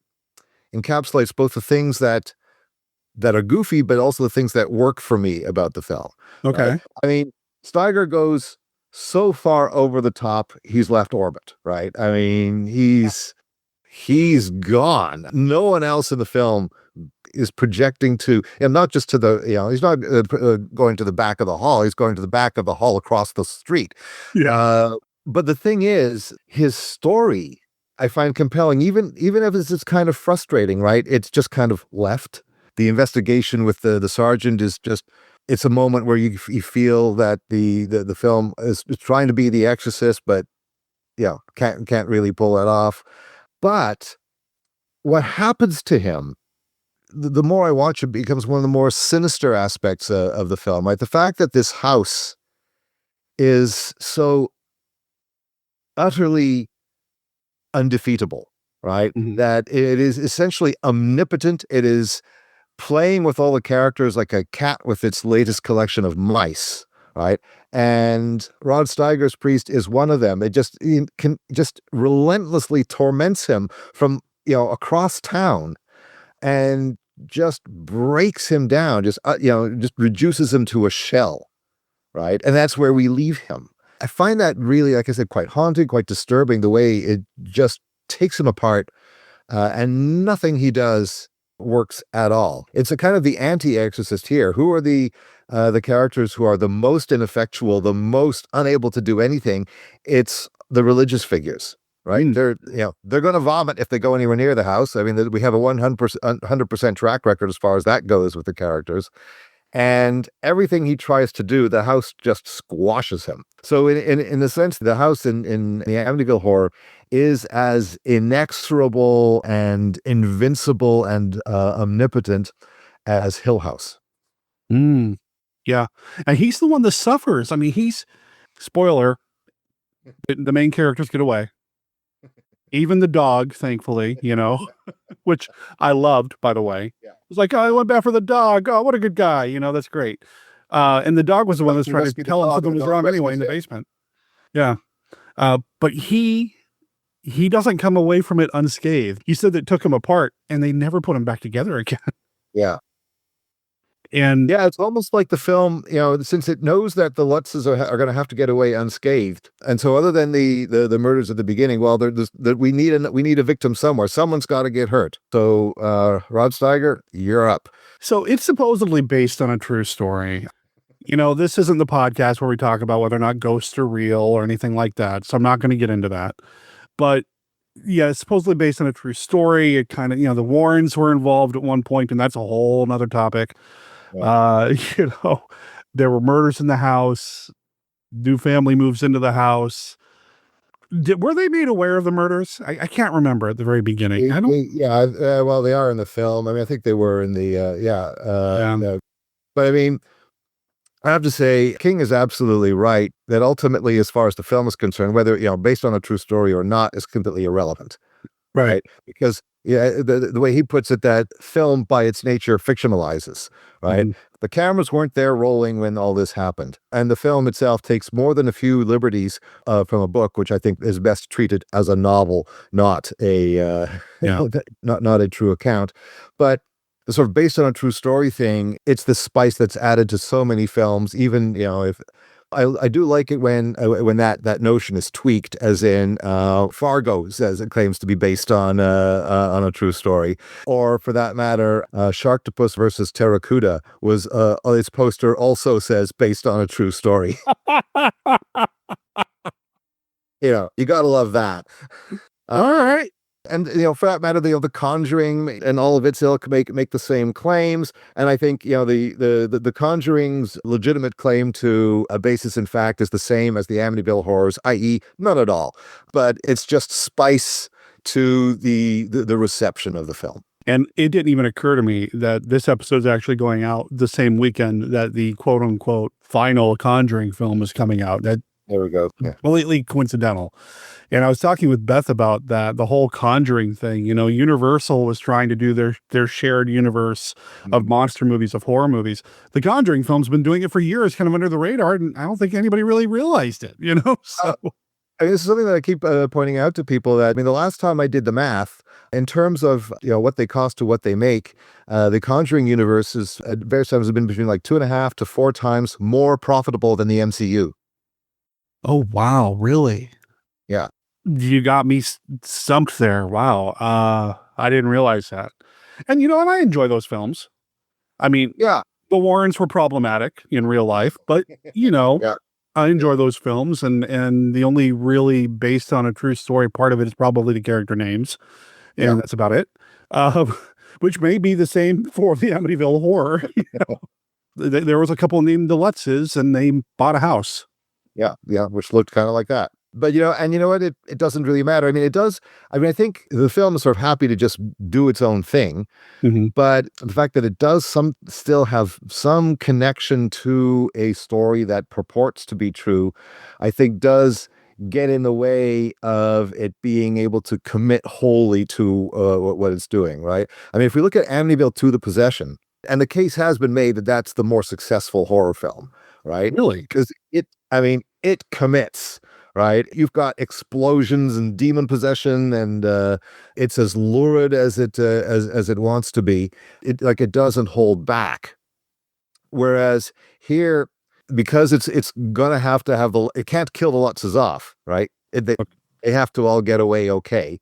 encapsulates both the things that are goofy, but also the things that work for me about the film. Okay. Right? I mean, Steiger goes so far over the top, he's left orbit, right? I mean, he's gone. No one else in the film is projecting to, and not just to the, he's not going to the back of the hall. He's going to the back of the hall across the street. Yeah. But the thing is, his story I find compelling, even if it's kind of frustrating, right? It's just kind of left. The investigation with the sergeant is just, it's a moment where you feel that the film is trying to be The Exorcist, but can't really pull it off. But what happens to him, the more I watch it, becomes one of the more sinister aspects of the film, right? The fact that this house is so utterly undefeatable, right? Mm-hmm. That it is essentially omnipotent. It is playing with all the characters like a cat with its latest collection of mice, right? And Rod Steiger's priest is one of them. It just relentlessly torments him from across town, and just breaks him down, just reduces him to a shell, right? And that's where we leave him. I find that really, like I said, quite haunting, quite disturbing, the way it just takes him apart, and nothing he does works at all. It's a kind of the anti-exorcist here. Who are the characters who are the most ineffectual, the most unable to do anything? It's the religious figures. Right. They're going to vomit if they go anywhere near the house. I mean, we have a 100% track record as far as that goes with the characters. And everything he tries to do, the house just squashes him. So in a sense, the house in the Amityville Horror is as inexorable and invincible and omnipotent as Hill House. Yeah. And he's the one that suffers. I mean, spoiler, the main characters get away. Even the dog, thankfully, which I loved, by the way. Yeah. It was like, oh, I went back for the dog. Oh, what a good guy. That's great. And the dog was the one that's trying to tell him something was wrong anyway in the basement. Yeah. But he doesn't come away from it unscathed. He said that it took him apart and they never put him back together again. Yeah. And yeah, it's almost like the film, since it knows that the Lutzes are going to have to get away unscathed. And so other than the murders at the beginning, well, we need a victim somewhere. Someone's got to get hurt. So Rod Steiger, you're up. So it's supposedly based on a true story. This isn't the podcast where we talk about whether or not ghosts are real or anything like that. So I'm not going to get into that. But yeah, it's supposedly based on a true story. It kind of, the Warrens were involved at one point, and that's a whole nother topic. There were murders in the house. New family moves into the house. Were they made aware of the murders? I can't remember at the very beginning. Well, they are in the film. I mean, I think they were in the, but I mean, I have to say, King is absolutely right that ultimately, as far as the film is concerned, whether, based on a true story or not, is completely irrelevant. Right. Because the way he puts it, that film by its nature fictionalizes, right? Mm-hmm. The cameras weren't there rolling when all this happened. And the film itself takes more than a few liberties from a book, which I think is best treated as a novel, not a not a true account. But the sort of based on a true story thing, it's the spice that's added to so many films, even, if I do like it when that notion is tweaked, as in Fargo says it claims to be based on a true story, or for that matter, Sharktopus versus Terracuda was its poster also says based on a true story. You gotta love that. All right. And, for that matter, the Conjuring and all of its ilk make the same claims. And I think, the Conjuring's legitimate claim to a basis in fact is the same as the Amityville Horrors, i.e. none at all. But it's just spice to the reception of the film. And it didn't even occur to me that this episode is actually going out the same weekend that the quote unquote final Conjuring film is coming out. That There we go. Yeah. Completely coincidental. And I was talking with Beth about that, the whole Conjuring thing. Universal was trying to do their shared universe of monster movies, of horror movies. The Conjuring film's been doing it for years, kind of under the radar, and I don't think anybody really realized it, So I mean, this is something that I keep pointing out to people that, I mean, the last time I did the math, in terms of, what they cost to what they make, the Conjuring universe is at various times have been between like 2.5 to 4 times more profitable than the MCU. Oh, wow, really? Yeah. You got me stumped there. Wow. I didn't realize that. And and I enjoy those films. I mean, Yeah. the Warrens were problematic in real life, but Yeah. I enjoy those films, and the only really based on a true story part of it is probably the character names, and that's about it. Which may be the same for the Amityville Horror. There was a couple named the Lutzes, and they bought a house. Yeah, which looked kind of like that. But and you know what? It doesn't really matter. I mean, it does. I mean, I think the film is sort of happy to just do its own thing, but the fact that it does still have some connection to a story that purports to be true, I think does get in the way of it being able to commit wholly to what it's doing, right? I mean, if we look at Amityville 2: The Possession, and the case has been made that that's the more successful horror film, right? Really? Because it commits. Right, you've got explosions and demon possession, and it's as lurid as it wants to be. It doesn't hold back. Whereas here, because it's gonna have to it can't kill the Lutzes off, right? They have to all get away okay.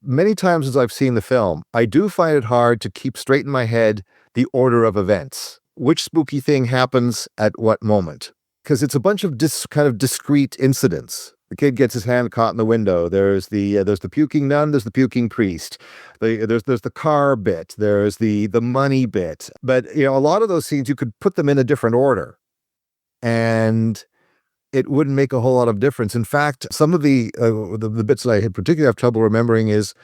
Many times as I've seen the film, I do find it hard to keep straight in my head the order of events. Which spooky thing happens at what moment? Because it's a bunch of kind of discrete incidents. The kid gets his hand caught in the window. There's the puking nun. There's the puking priest. There's the car bit. There's the money bit. But a lot of those scenes you could put them in a different order, and it wouldn't make a whole lot of difference. In fact, some of the bits that I had particularly have trouble remembering is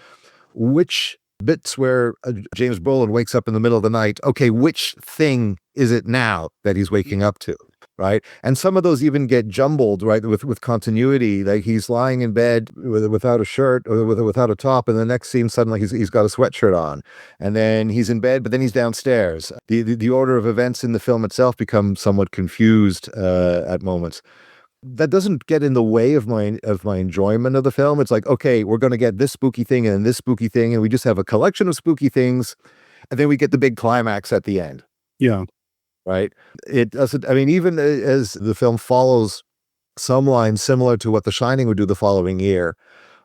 which bits where James Brolin wakes up in the middle of the night. Okay, which thing is it now that he's waking up to? Right. And some of those even get jumbled, right, with continuity. Like he's lying in bed without a shirt or without a top. And the next scene, suddenly he's got a sweatshirt on, and then he's in bed, but then he's downstairs. The order of events in the film itself become somewhat confused at moments. That doesn't get in the way of my enjoyment of the film. It's like, okay, we're going to get this spooky thing and this spooky thing, and we just have a collection of spooky things, and then we get the big climax at the end. Yeah. Right. It doesn't, I mean, even as the film follows some lines similar to what The Shining would do the following year,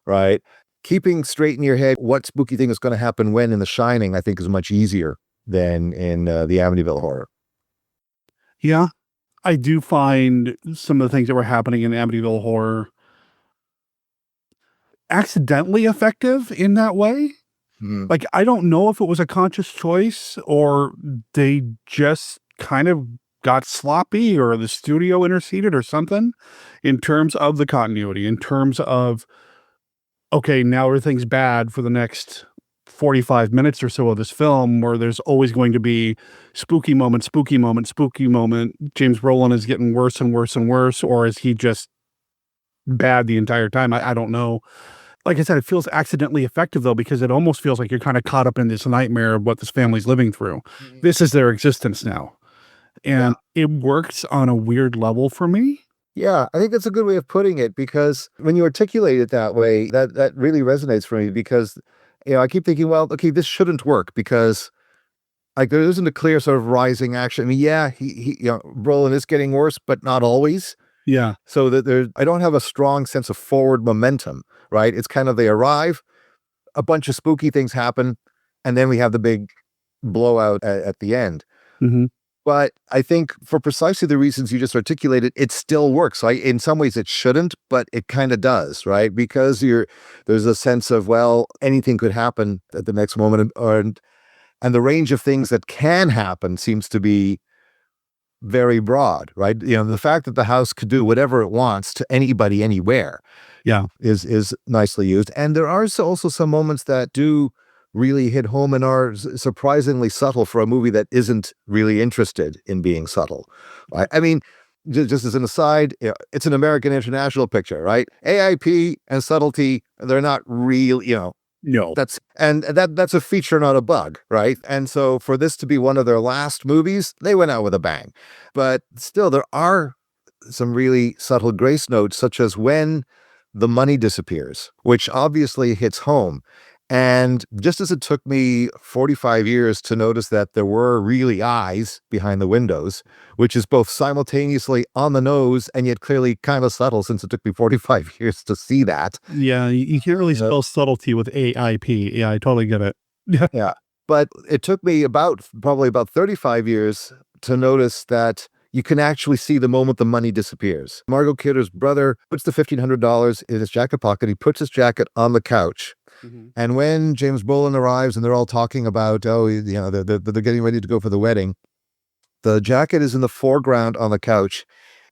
right? Keeping straight in your head what spooky thing is going to happen when in The Shining, I think is much easier than in the Amityville Horror. Yeah. I do find some of the things that were happening in Amityville Horror accidentally effective in that way. Like, I don't know if it was a conscious choice or they just kind of got sloppy or the studio interceded or something in terms of the continuity, in terms of, okay, now everything's bad for the next 45 minutes or so of this film, where there's always going to be spooky moment, spooky moment, spooky moment. James Brolin is getting worse and worse and worse, or is he just bad the entire time? I don't know. Like I said, it feels accidentally effective, though, because it almost feels like you're kind of caught up in this nightmare of what this family's living through. This is their existence now. And it works on a weird level for me. Yeah, I think that's a good way of putting it, because when you articulate it that way, that really resonates for me, because, I keep thinking, well, okay, this shouldn't work because like there isn't a clear sort of rising action. I mean, yeah, he Brolin is getting worse, but not always. Yeah. So that I don't have a strong sense of forward momentum, right? It's kind of they arrive, a bunch of spooky things happen, and then we have the big blowout at the end. Mm-hmm. But I think for precisely the reasons you just articulated, it still works. In some ways it shouldn't, but it kind of does, right? Because there's a sense of, well, anything could happen at the next moment, and the range of things that can happen seems to be very broad, right? The fact that the house could do whatever it wants to anybody, anywhere, is nicely used. And there are also some moments that do really hit home and are surprisingly subtle for a movie that isn't really interested in being subtle, right? I mean, just as an aside, it's an American International picture, right? AIP and subtlety, they're not real, No. That's a feature, not a bug, right? And so for this to be one of their last movies, they went out with a bang. But still, there are some really subtle grace notes, such as when the money disappears, which obviously hits home. And just as it took me 45 years to notice that there were really eyes behind the windows, which is both simultaneously on the nose and yet clearly kind of subtle, since it took me 45 years to see that. Yeah, you can't really spell subtlety with AIP. Yeah, I totally get it. Yeah. But it took me probably about 35 years to notice that you can actually see the moment the money disappears. Margot Kidder's brother puts the $1,500 in his jacket pocket. He puts his jacket on the couch. Mm-hmm. And when James Brolin arrives and they're all talking about, they're getting ready to go for the wedding, the jacket is in the foreground on the couch,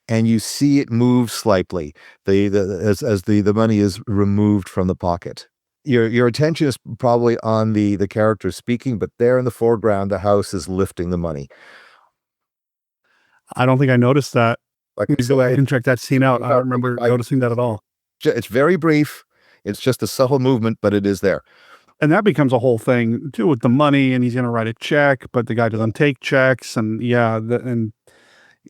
and you see it move slightly as the money is removed from the pocket. Your attention is probably on the character speaking, but there in the foreground, the house is lifting the money. I don't think I noticed that. Like, go ahead and check that scene out. I don't remember noticing that at all. It's very brief. It's just a subtle movement, but it is there. And that becomes a whole thing too with the money, and he's going to write a check, but the guy doesn't take checks. And and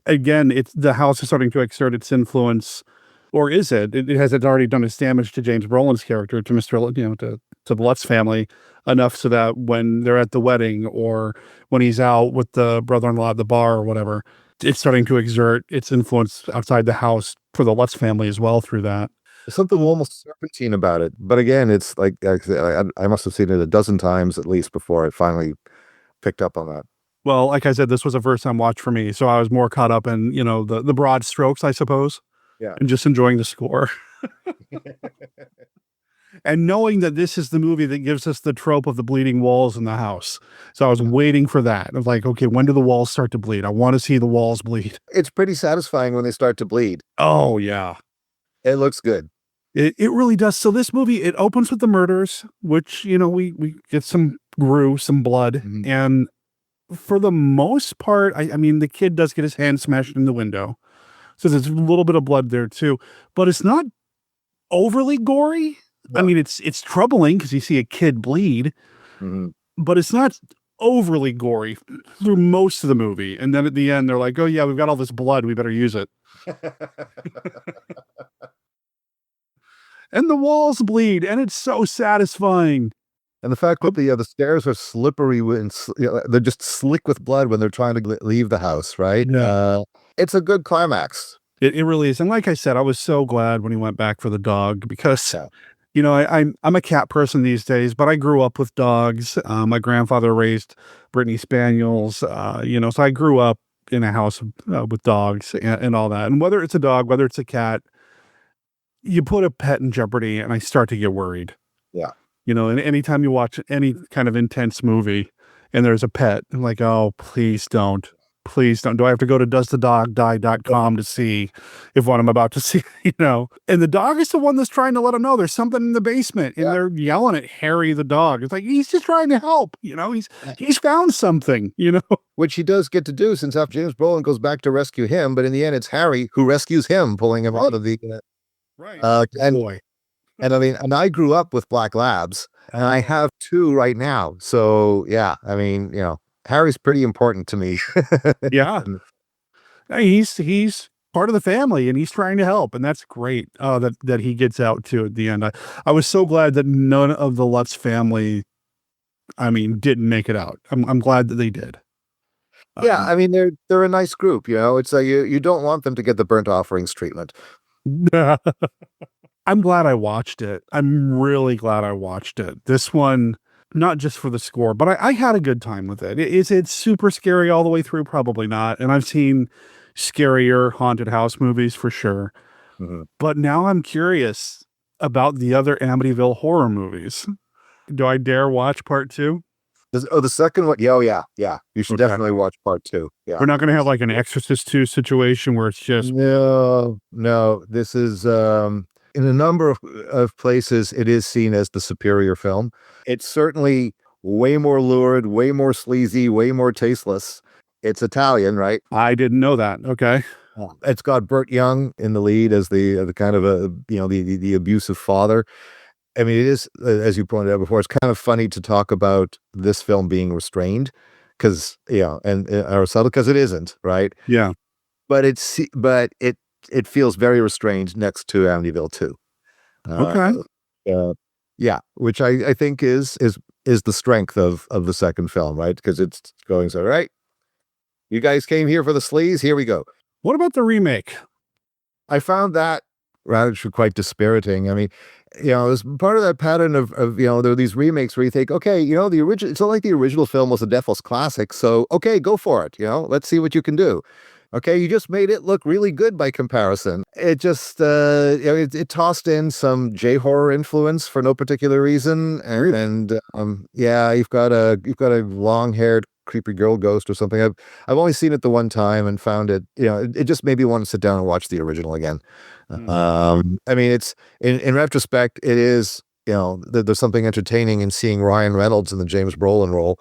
again, the house is starting to exert its influence, or is it? Has already done its damage to James Brolin's character, to to the Lutz family, enough so that when they're at the wedding or when he's out with the brother-in-law at the bar or whatever, it's starting to exert its influence outside the house for the Lutz family as well through that. There's something almost serpentine about it. But again, it's like I must have seen it a dozen times at least before I finally picked up on that. Well, like I said, this was a first-time watch for me, so I was more caught up in, the broad strokes, I suppose. Yeah. And just enjoying the score. And knowing that this is the movie that gives us the trope of the bleeding walls in the house. So I was waiting for that. I was like, okay, when do the walls start to bleed? I want to see the walls bleed. It's pretty satisfying when they start to bleed. Oh, yeah. It looks good. It really does. So this movie, it opens with the murders, which, we get some blood. Mm-hmm. And for the most part, I mean, the kid does get his hand smashed in the window. So there's a little bit of blood there too. But it's not overly gory. No. I mean, it's troubling because you see a kid bleed, mm-hmm. but it's not overly gory through most of the movie. And then at the end, they're like, oh yeah, we've got all this blood. We better use it. And the walls bleed, and it's so satisfying. And the fact that the stairs are slippery and they're just slick with blood when they're trying to leave the house, right? Yeah. It's a good climax. It really is. And like I said, I was so glad when he went back for the dog because, I'm a cat person these days, but I grew up with dogs. My grandfather raised Brittany Spaniels, so I grew up in a house with dogs and all that. And whether it's a dog, whether it's a cat, you put a pet in jeopardy and I start to get worried. Yeah. And anytime you watch any kind of intense movie and there's a pet, I'm like, oh, please don't. Please don't. Do I have to go to doesthedogdie.com to see if what I'm about to see, And the dog is the one that's trying to let him know there's something in the basement. And they're yelling at Harry the dog. It's like, he's just trying to help, he's found something, Which he does get to do since after James Brolin goes back to rescue him. But in the end, it's Harry who rescues him, pulling him out of the... Right. And I mean, and I grew up with black labs and I have 2 right now. So yeah, I mean, Harry's pretty important to me. Yeah. He's part of the family and he's trying to help. And that's great that he gets out too at the end. I was so glad that none of the Lutz family, didn't make it out. I'm glad that they did. Yeah. I mean, they're a nice group, it's like you don't want them to get the burnt offerings treatment. I'm glad I watched it. I'm really glad I watched it. This one, not just for the score, but I had a good time with it. Is it super scary all the way through? Probably not. And I've seen scarier haunted house movies for sure. Mm-hmm. But now I'm curious about the other Amityville horror movies. Do I dare watch part 2? The second one? Yeah. You should definitely watch part 2. Yeah. We're not going to have like an Exorcist 2 situation where it's just... No. This is... in a number of places, it is seen as the superior film. It's certainly way more lurid, way more sleazy, way more tasteless. It's Italian, right? I didn't know that. Okay. It's got Burt Young in the lead as the kind of a, the abusive father. I mean, it is, as you pointed out before, it's kind of funny to talk about this film being restrained because, and or subtle because it isn't, right? Yeah. But it feels very restrained next to Amityville 2. Okay. Yeah, which I think is the strength of the second film, right? Because it's going, so, right, you guys came here for the sleaze, here we go. What about the remake? I found that rather quite dispiriting. I mean, it's part of that pattern of there are these remakes where you think, okay, the original, it's not like the original film was a deathless classic, so okay, go for it. Let's see what you can do. Okay, you just made it look really good by comparison. It just it tossed in some J-horror influence for no particular reason, and you've got a long-haired creepy girl ghost or something. I've only seen it the one time and found it, it just made me want to sit down and watch the original again. I mean, it's in retrospect, it is, there's something entertaining in seeing Ryan Reynolds in the James Brolin role.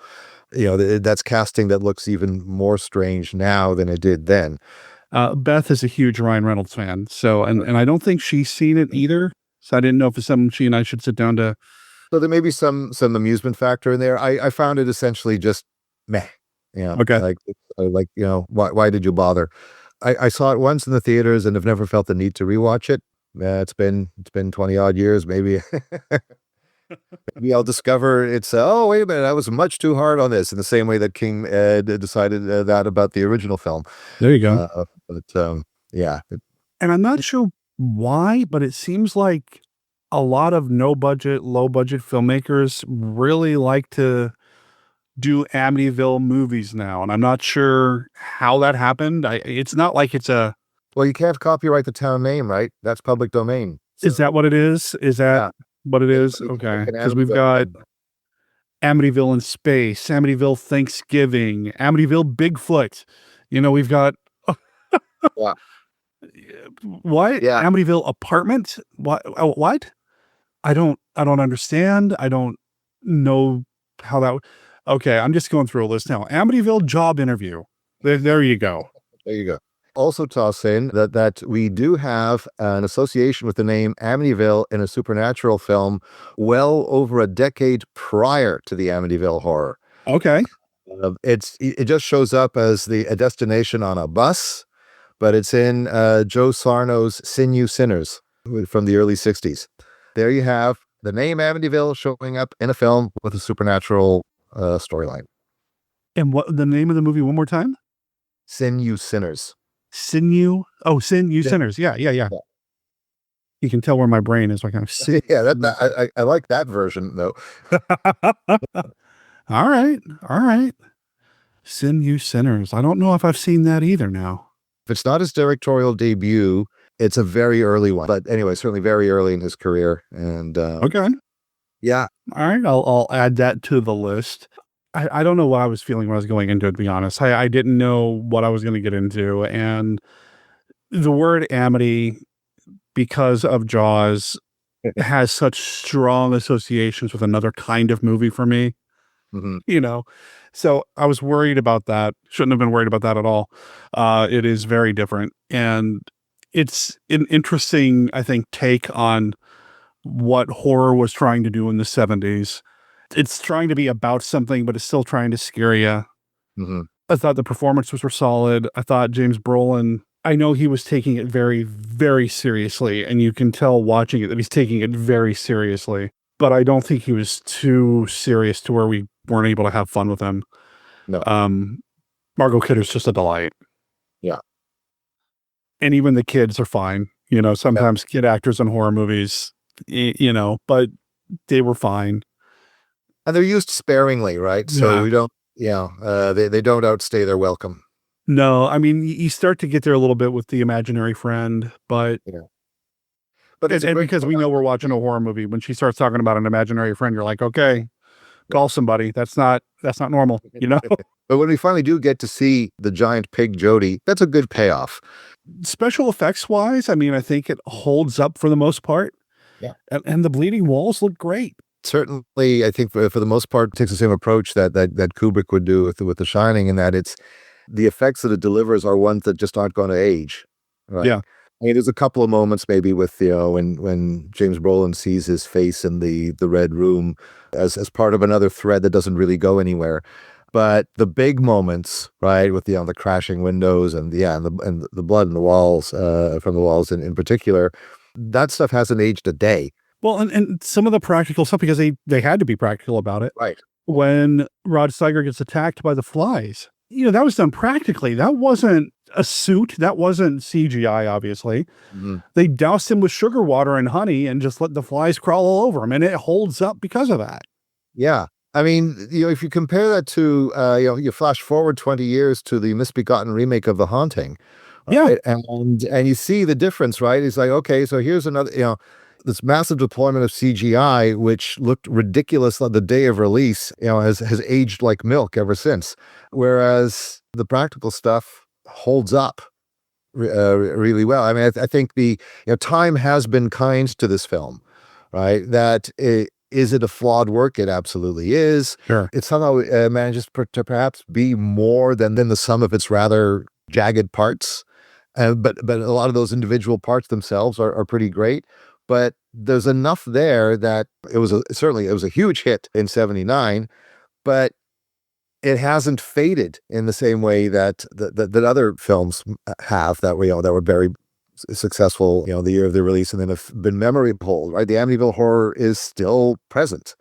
That's casting that looks even more strange now than it did then. Beth is a huge Ryan Reynolds fan, so and I don't think she's seen it either. So I didn't know if it's something she and I should sit down to. So there may be some amusement factor in there. I found it essentially just meh. Okay. Why did you bother? I saw it once in the theaters and have never felt the need to rewatch it. It's been 20 odd years, maybe. Maybe I'll discover it's, oh, wait a minute, I was much too hard on this, in the same way that King decided that about the original film. There you go. Yeah. And I'm not sure why, but it seems like a lot of low budget filmmakers really like to do Amityville movies now. And I'm not sure how that happened. It's not like it's well, you can't copyright the town name, right? That's public domain. So. Is that what it is? Is that what it is? Okay. Because we've got Amityville in Space, Amityville Thanksgiving, Amityville Bigfoot. We've got what? Yeah. Amityville Apartment? What? I don't understand. I don't know how that. Okay, I'm just going through a list now. Amityville Job Interview. There you go. There you go. Also toss in that we do have an association with the name Amityville in a supernatural film well over a decade prior to the Amityville Horror. Okay. It just shows up as a destination on a bus, but it's in Joe Sarno's Sin You Sinners from the early 60s. There you have the name Amityville showing up in a film with a supernatural storyline. And what the name of the movie one more time? Sin You Sinners. Sin You Sinners. Yeah. You can tell where my brain is. Kind of sick. Yeah, I like that version though. All right. Sin You Sinners. I don't know if I've seen that either now. If it's not his directorial debut, it's a very early one. But anyway, certainly very early in his career. And okay. Yeah. All right. I'll add that to the list. I don't know what I was feeling when I was going into it, to be honest. I didn't know what I was going to get into. And the word Amity, because of Jaws, has such strong associations with another kind of movie for me. Mm-hmm. So I was worried about that. Shouldn't have been worried about that at all. It is very different. And it's an interesting, I think, take on what horror was trying to do in the 70s. It's trying to be about something, but it's still trying to scare you. Mm-hmm. I thought the performances were solid. I thought James Brolin, I know he was taking it very, very seriously, and you can tell watching it that he's taking it very seriously. But I don't think he was too serious to where we weren't able to have fun with him. No. Margot Kidder's just a delight. Yeah. And even the kids are fine. Sometimes kid actors in horror movies, but they were fine. And they're used sparingly, right? So we don't, they don't outstay their welcome. No, I mean, you start to get there a little bit with the imaginary friend, but but because we know we're watching a horror movie, when she starts talking about an imaginary friend, you're like, okay, call somebody. That's not normal, But when we finally do get to see the giant pig Jody, that's a good payoff. Special effects wise, I mean, I think it holds up for the most part. Yeah, and the bleeding walls look great. Certainly, I think for the most part, it takes the same approach that Kubrick would do with The Shining, in that it's the effects that it delivers are ones that just aren't going to age. Right. Yeah. I mean, there's a couple of moments maybe with, when James Brolin sees his face in the red room as part of another thread that doesn't really go anywhere. But the big moments, right, with the crashing windows and the blood in the walls, from the walls in particular, that stuff hasn't aged a day. Well, and some of the practical stuff, because they had to be practical about it. Right. When Rod Steiger gets attacked by the flies, that was done practically. That wasn't a suit. That wasn't CGI, obviously. Mm-hmm. They doused him with sugar water and honey and just let the flies crawl all over him. And it holds up because of that. Yeah. I mean, if you compare that to, you flash forward 20 years to the misbegotten remake of The Haunting. Right? Yeah. And you see the difference, right? It's like, okay, so here's another, this massive deployment of CGI, which looked ridiculous on the day of release, has aged like milk ever since. Whereas the practical stuff holds up really well. I mean, I think time has been kind to this film, right? Is it a flawed work? It absolutely is. Sure. It somehow manages to perhaps be more than the sum of its rather jagged parts. But a lot of those individual parts themselves are pretty great. But there's enough there that it was a huge hit in '79, but it hasn't faded in the same way that other films have that were very successful, the year of the release and then have been memory pulled, right? The Amityville Horror is still present,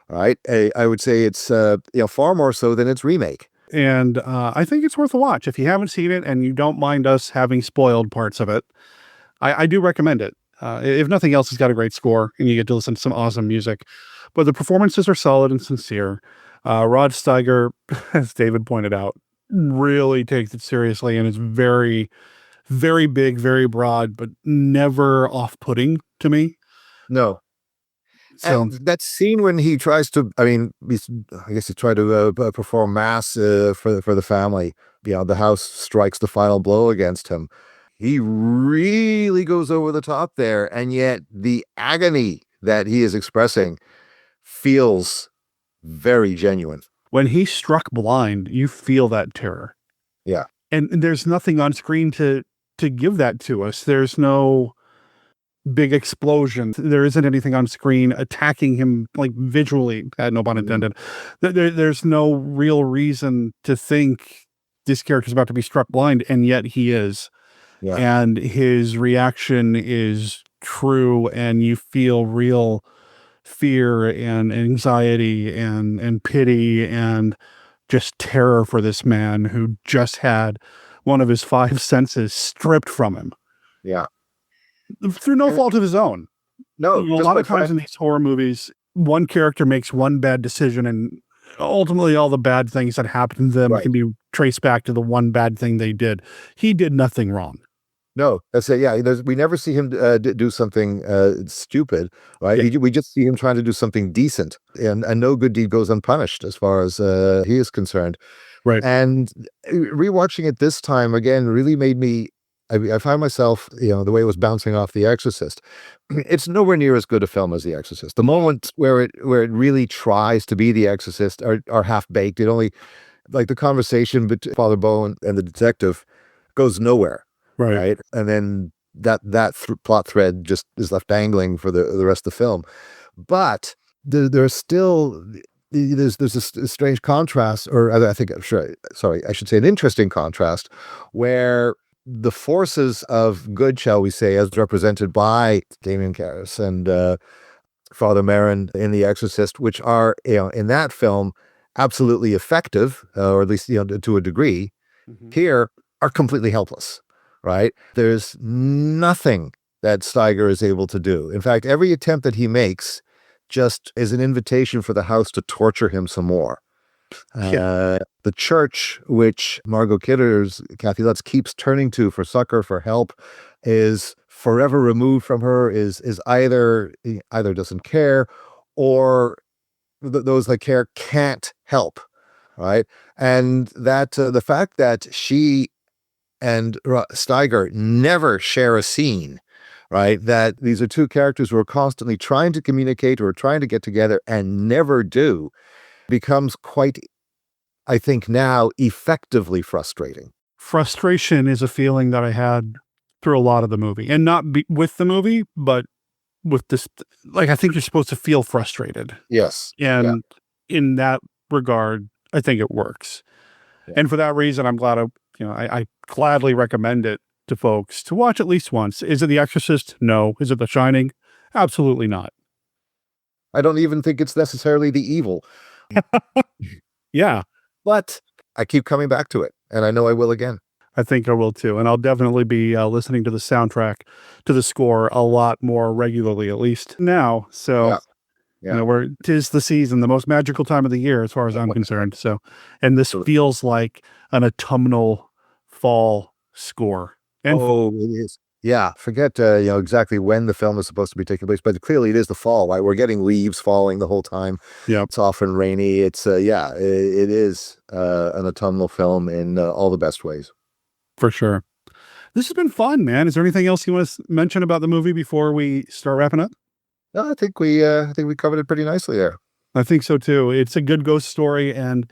right? I would say it's, far more so than its remake. And I think it's worth a watch. If you haven't seen it and you don't mind us having spoiled parts of it, I do recommend it. If nothing else, it's got a great score and you get to listen to some awesome music. But the performances are solid and sincere. Rod Steiger, as David pointed out, really takes it seriously and is very, very big, very broad, but never off-putting to me. No. So and that scene when he tries to, I guess he tried to perform mass for the family. The house strikes the final blow against him. He really goes over the top there, and yet the agony that he is expressing feels very genuine. When he struck blind, you feel that terror. Yeah. And there's nothing on screen to give that to us. There's no big explosion. There isn't anything on screen attacking him, like visually, no pun intended. There's no real reason to think this character's about to be struck blind, and yet he is. Yeah. And his reaction is true, and you feel real fear and anxiety and pity and just terror for this man who just had one of his 5 senses stripped from him. Yeah. Through no fault of his own. No. A lot of times in these horror movies, one character makes one bad decision and ultimately all the bad things that happen to them can be traced back to the one bad thing they did. He did nothing wrong. No, that's it. Yeah, we never see him do something stupid, right? Yeah. We just see him trying to do something decent, and no good deed goes unpunished as far as he is concerned. Right. And rewatching it this time again really made me. I find myself, the way it was bouncing off The Exorcist. It's nowhere near as good a film as The Exorcist. The moments where it really tries to be The Exorcist are half baked. It only, like the conversation between Father Bowen and the detective, goes nowhere. Right. And then that plot thread just is left dangling for the rest of the film. But there's still, there's a strange contrast, or I should say an interesting contrast, where the forces of good, shall we say, as represented by Damien Karras and Father Merrin in The Exorcist, which are, in that film, absolutely effective, or at least, to a degree, here are completely helpless. Right? There's nothing that Steiger is able to do. In fact, every attempt that he makes just is an invitation for the house to torture him some more. The church, which Margot Kidder's Kathy Lutz keeps turning to for succor, for help, is forever removed from her, is either doesn't care, or those that care can't help. Right? And that the fact that she and Steiger never share a scene, right? That these are two characters who are constantly trying to communicate or trying to get together and never do, becomes quite I think now, effectively frustrating. Frustration is a feeling that I had through a lot of the movie, and not with the movie, but with this. Like, I think you're supposed to feel frustrated. Yes. And in that regard, I think it works. Yeah. And for that reason, I'm glad I gladly recommend it to folks to watch at least once. Is it The Exorcist? No. Is it The Shining? Absolutely not. I don't even think it's necessarily the evil. Yeah. But I keep coming back to it, and I know I will again. I think I will too. And I'll definitely be listening to the soundtrack, to the score a lot more regularly, at least now. So, tis the season, the most magical time of the year, as far as I'm concerned. So, and this feels like an autumnal fall score. And it is. Yeah, forget exactly when the film is supposed to be taking place, but clearly it is the fall, right? We're getting leaves falling the whole time. Yeah, it's often rainy. It's it is an autumnal film in all the best ways. For sure. This has been fun, man. Is there anything else you want to mention about the movie before we start wrapping up? No, I think we covered it pretty nicely there. I think so too. It's a good ghost story, and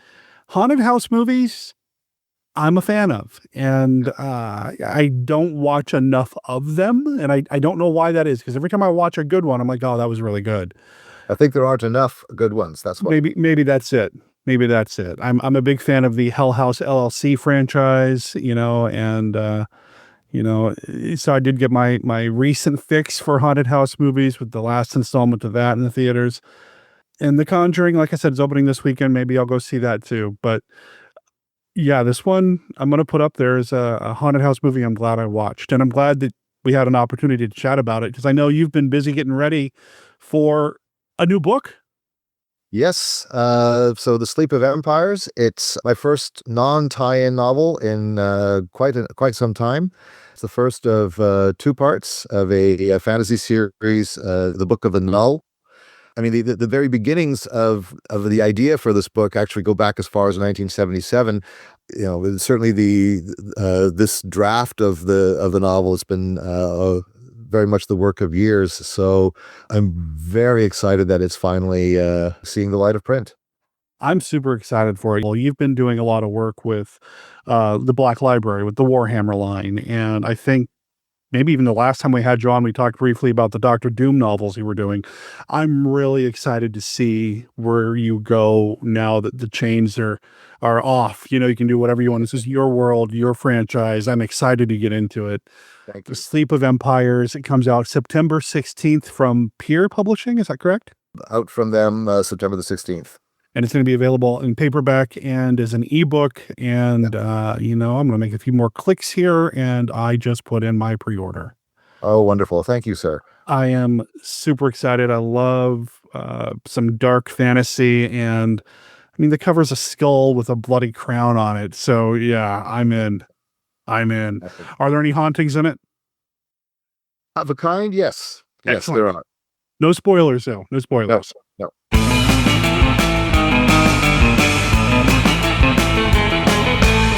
haunted house movies I'm a fan of, and I don't watch enough of them, and I don't know why that is, because every time I watch a good one, I'm like, oh, that was really good. I think there aren't enough good ones. That's what. Maybe that's it. Maybe that's it. I'm a big fan of the Hell House LLC franchise, and so I did get my recent fix for haunted house movies with the last installment of that in the theaters. And The Conjuring, like I said, is opening this weekend. Maybe I'll go see that too. But yeah, this one I'm going to put up there as a haunted house movie I'm glad I watched. And I'm glad that we had an opportunity to chat about it, because I know you've been busy getting ready for a new book. Yes. So The Sleep of Empires, it's my first non-tie-in novel in quite some time. It's the first of two parts of a fantasy series, The Book of the Null. I mean, the very beginnings of the idea for this book actually go back as far as 1977. Certainly this draft of the novel has been very much the work of years. So I'm very excited that it's finally seeing the light of print. I'm super excited for it. Well, you've been doing a lot of work with the Black Library, with the Warhammer line, and I think maybe even the last time we had you on, we talked briefly about the Dr. Doom novels you were doing. I'm really excited to see where you go now that the chains are off. You can do whatever you want. This is your world, your franchise. I'm excited to get into it. Thank you. The Sleep of Empires, it comes out September 16th from Peer Publishing. Is that correct? Out from them September the 16th. And it's going to be available in paperback and as an ebook. And, I'm going to make a few more clicks here, and I just put in my pre-order. Oh, wonderful. Thank you, sir. I am super excited. I love some dark fantasy, and I mean, the cover's a skull with a bloody crown on it. So yeah, I'm in. Are there any hauntings in it? Of a kind? Yes. Excellent. Yes, there are. No spoilers though. No spoilers. No.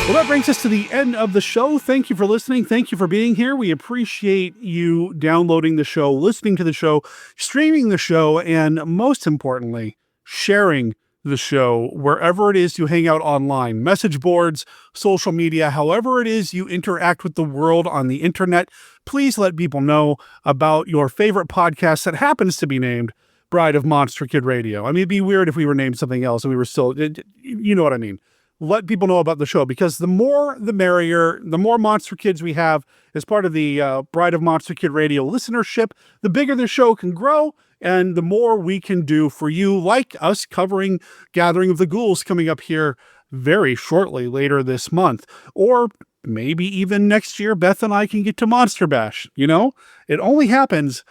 Well, that brings us to the end of the show. Thank you for listening. Thank you for being here. We appreciate you downloading the show, listening to the show, streaming the show, and most importantly, sharing the show wherever it is you hang out online, message boards, social media, however it is you interact with the world on the internet. Please let people know about your favorite podcast that happens to be named Bride of Monster Kid Radio. I mean, it'd be weird if we were named something else and we were still, you know what I mean. Let people know about the show, because the more the merrier. The more Monster Kids we have as part of the Bride of Monster Kid Radio listenership, the bigger the show can grow, and the more we can do for you, like us covering Gathering of the Ghouls coming up here very shortly later this month. Or maybe even next year, Beth and I can get to Monster Bash. It only happens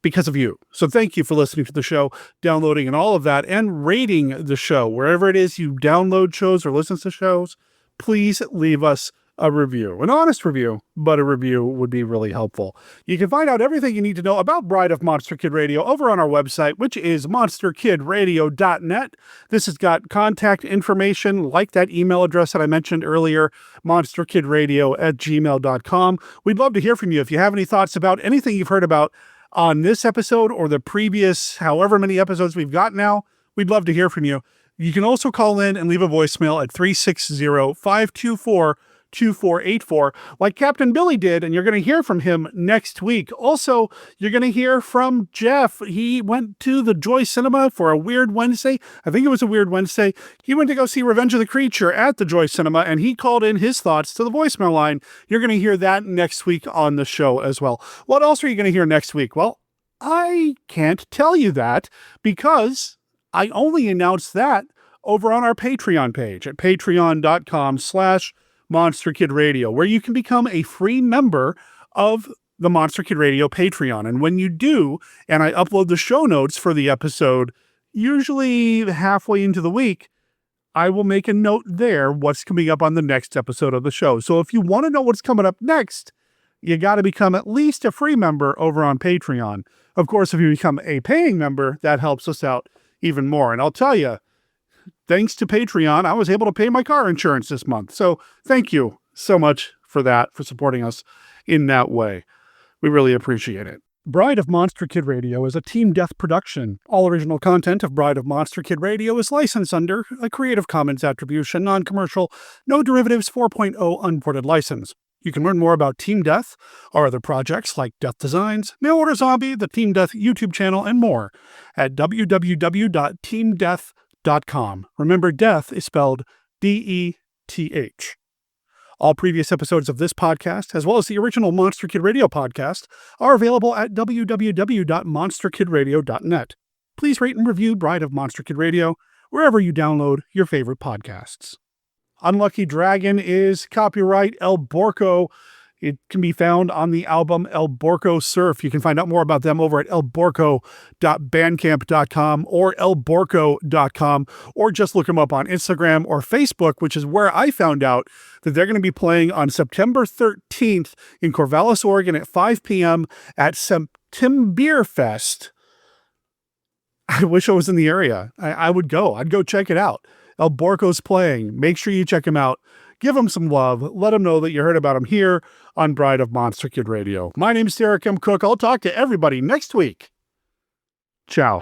because of you. So thank you for listening to the show, downloading and all of that, and rating the show. Wherever it is you download shows or listen to shows, please leave us a review. An honest review, but a review would be really helpful. You can find out everything you need to know about Bride of Monster Kid Radio over on our website, which is monsterkidradio.net. This has got contact information like that email address that I mentioned earlier, monsterkidradio@gmail.com. We'd love to hear from you. If you have any thoughts about anything you've heard about on this episode or the previous however many episodes we've got now, we'd love to hear from you. You can also call in and leave a voicemail at 360-524-2484, like Captain Billy did, and you're going to hear from him next week. Also, you're going to hear from Jeff. He went to the Joy Cinema for a Weird Wednesday. I think it was a Weird Wednesday. He went to go see Revenge of the Creature at the Joy Cinema, and he called in his thoughts to the voicemail line. You're going to hear that next week on the show as well. What else are you going to hear next week? Well, I can't tell you that because I only announced that over on our Patreon page at patreon.com/Monster Kid Radio, where you can become a free member of the Monster Kid Radio Patreon. And when you do, and I upload the show notes for the episode, usually halfway into the week, I will make a note there what's coming up on the next episode of the show. So if you want to know what's coming up next, you got to become at least a free member over on Patreon. Of course, if you become a paying member, that helps us out even more. And I'll tell you, thanks to Patreon, I was able to pay my car insurance this month. So thank you so much for that, for supporting us in that way. We really appreciate it. Bride of Monster Kid Radio is a Team Death production. All original content of Bride of Monster Kid Radio is licensed under a Creative Commons Attribution, Non-Commercial, No Derivatives 4.0 Unported license. You can learn more about Team Death, our other projects like Death Designs, Mail Order Zombie, the Team Death YouTube channel, and more at www.teamdeath.com. Remember, death is spelled D-E-T-H. All previous episodes of this podcast, as well as the original Monster Kid Radio podcast, are available at www.monsterkidradio.net. Please rate and review Bride of Monster Kid Radio wherever you download your favorite podcasts. Unlucky Dragon is copyright El Borco. It can be found on the album El Borco Surf. You can find out more about them over at elborco.bandcamp.com or elborco.com, or just look them up on Instagram or Facebook, which is where I found out that they're going to be playing on September 13th in Corvallis, Oregon at 5 p.m. at Septemberfest. I wish I was in the area. I would go. I'd go check it out. El Borco's playing. Make sure you check him out. Give him some love. Let him know that you heard about him here on Bride of Monster Kid Radio. My name's Derek M. Cook. I'll talk to everybody next week. Ciao.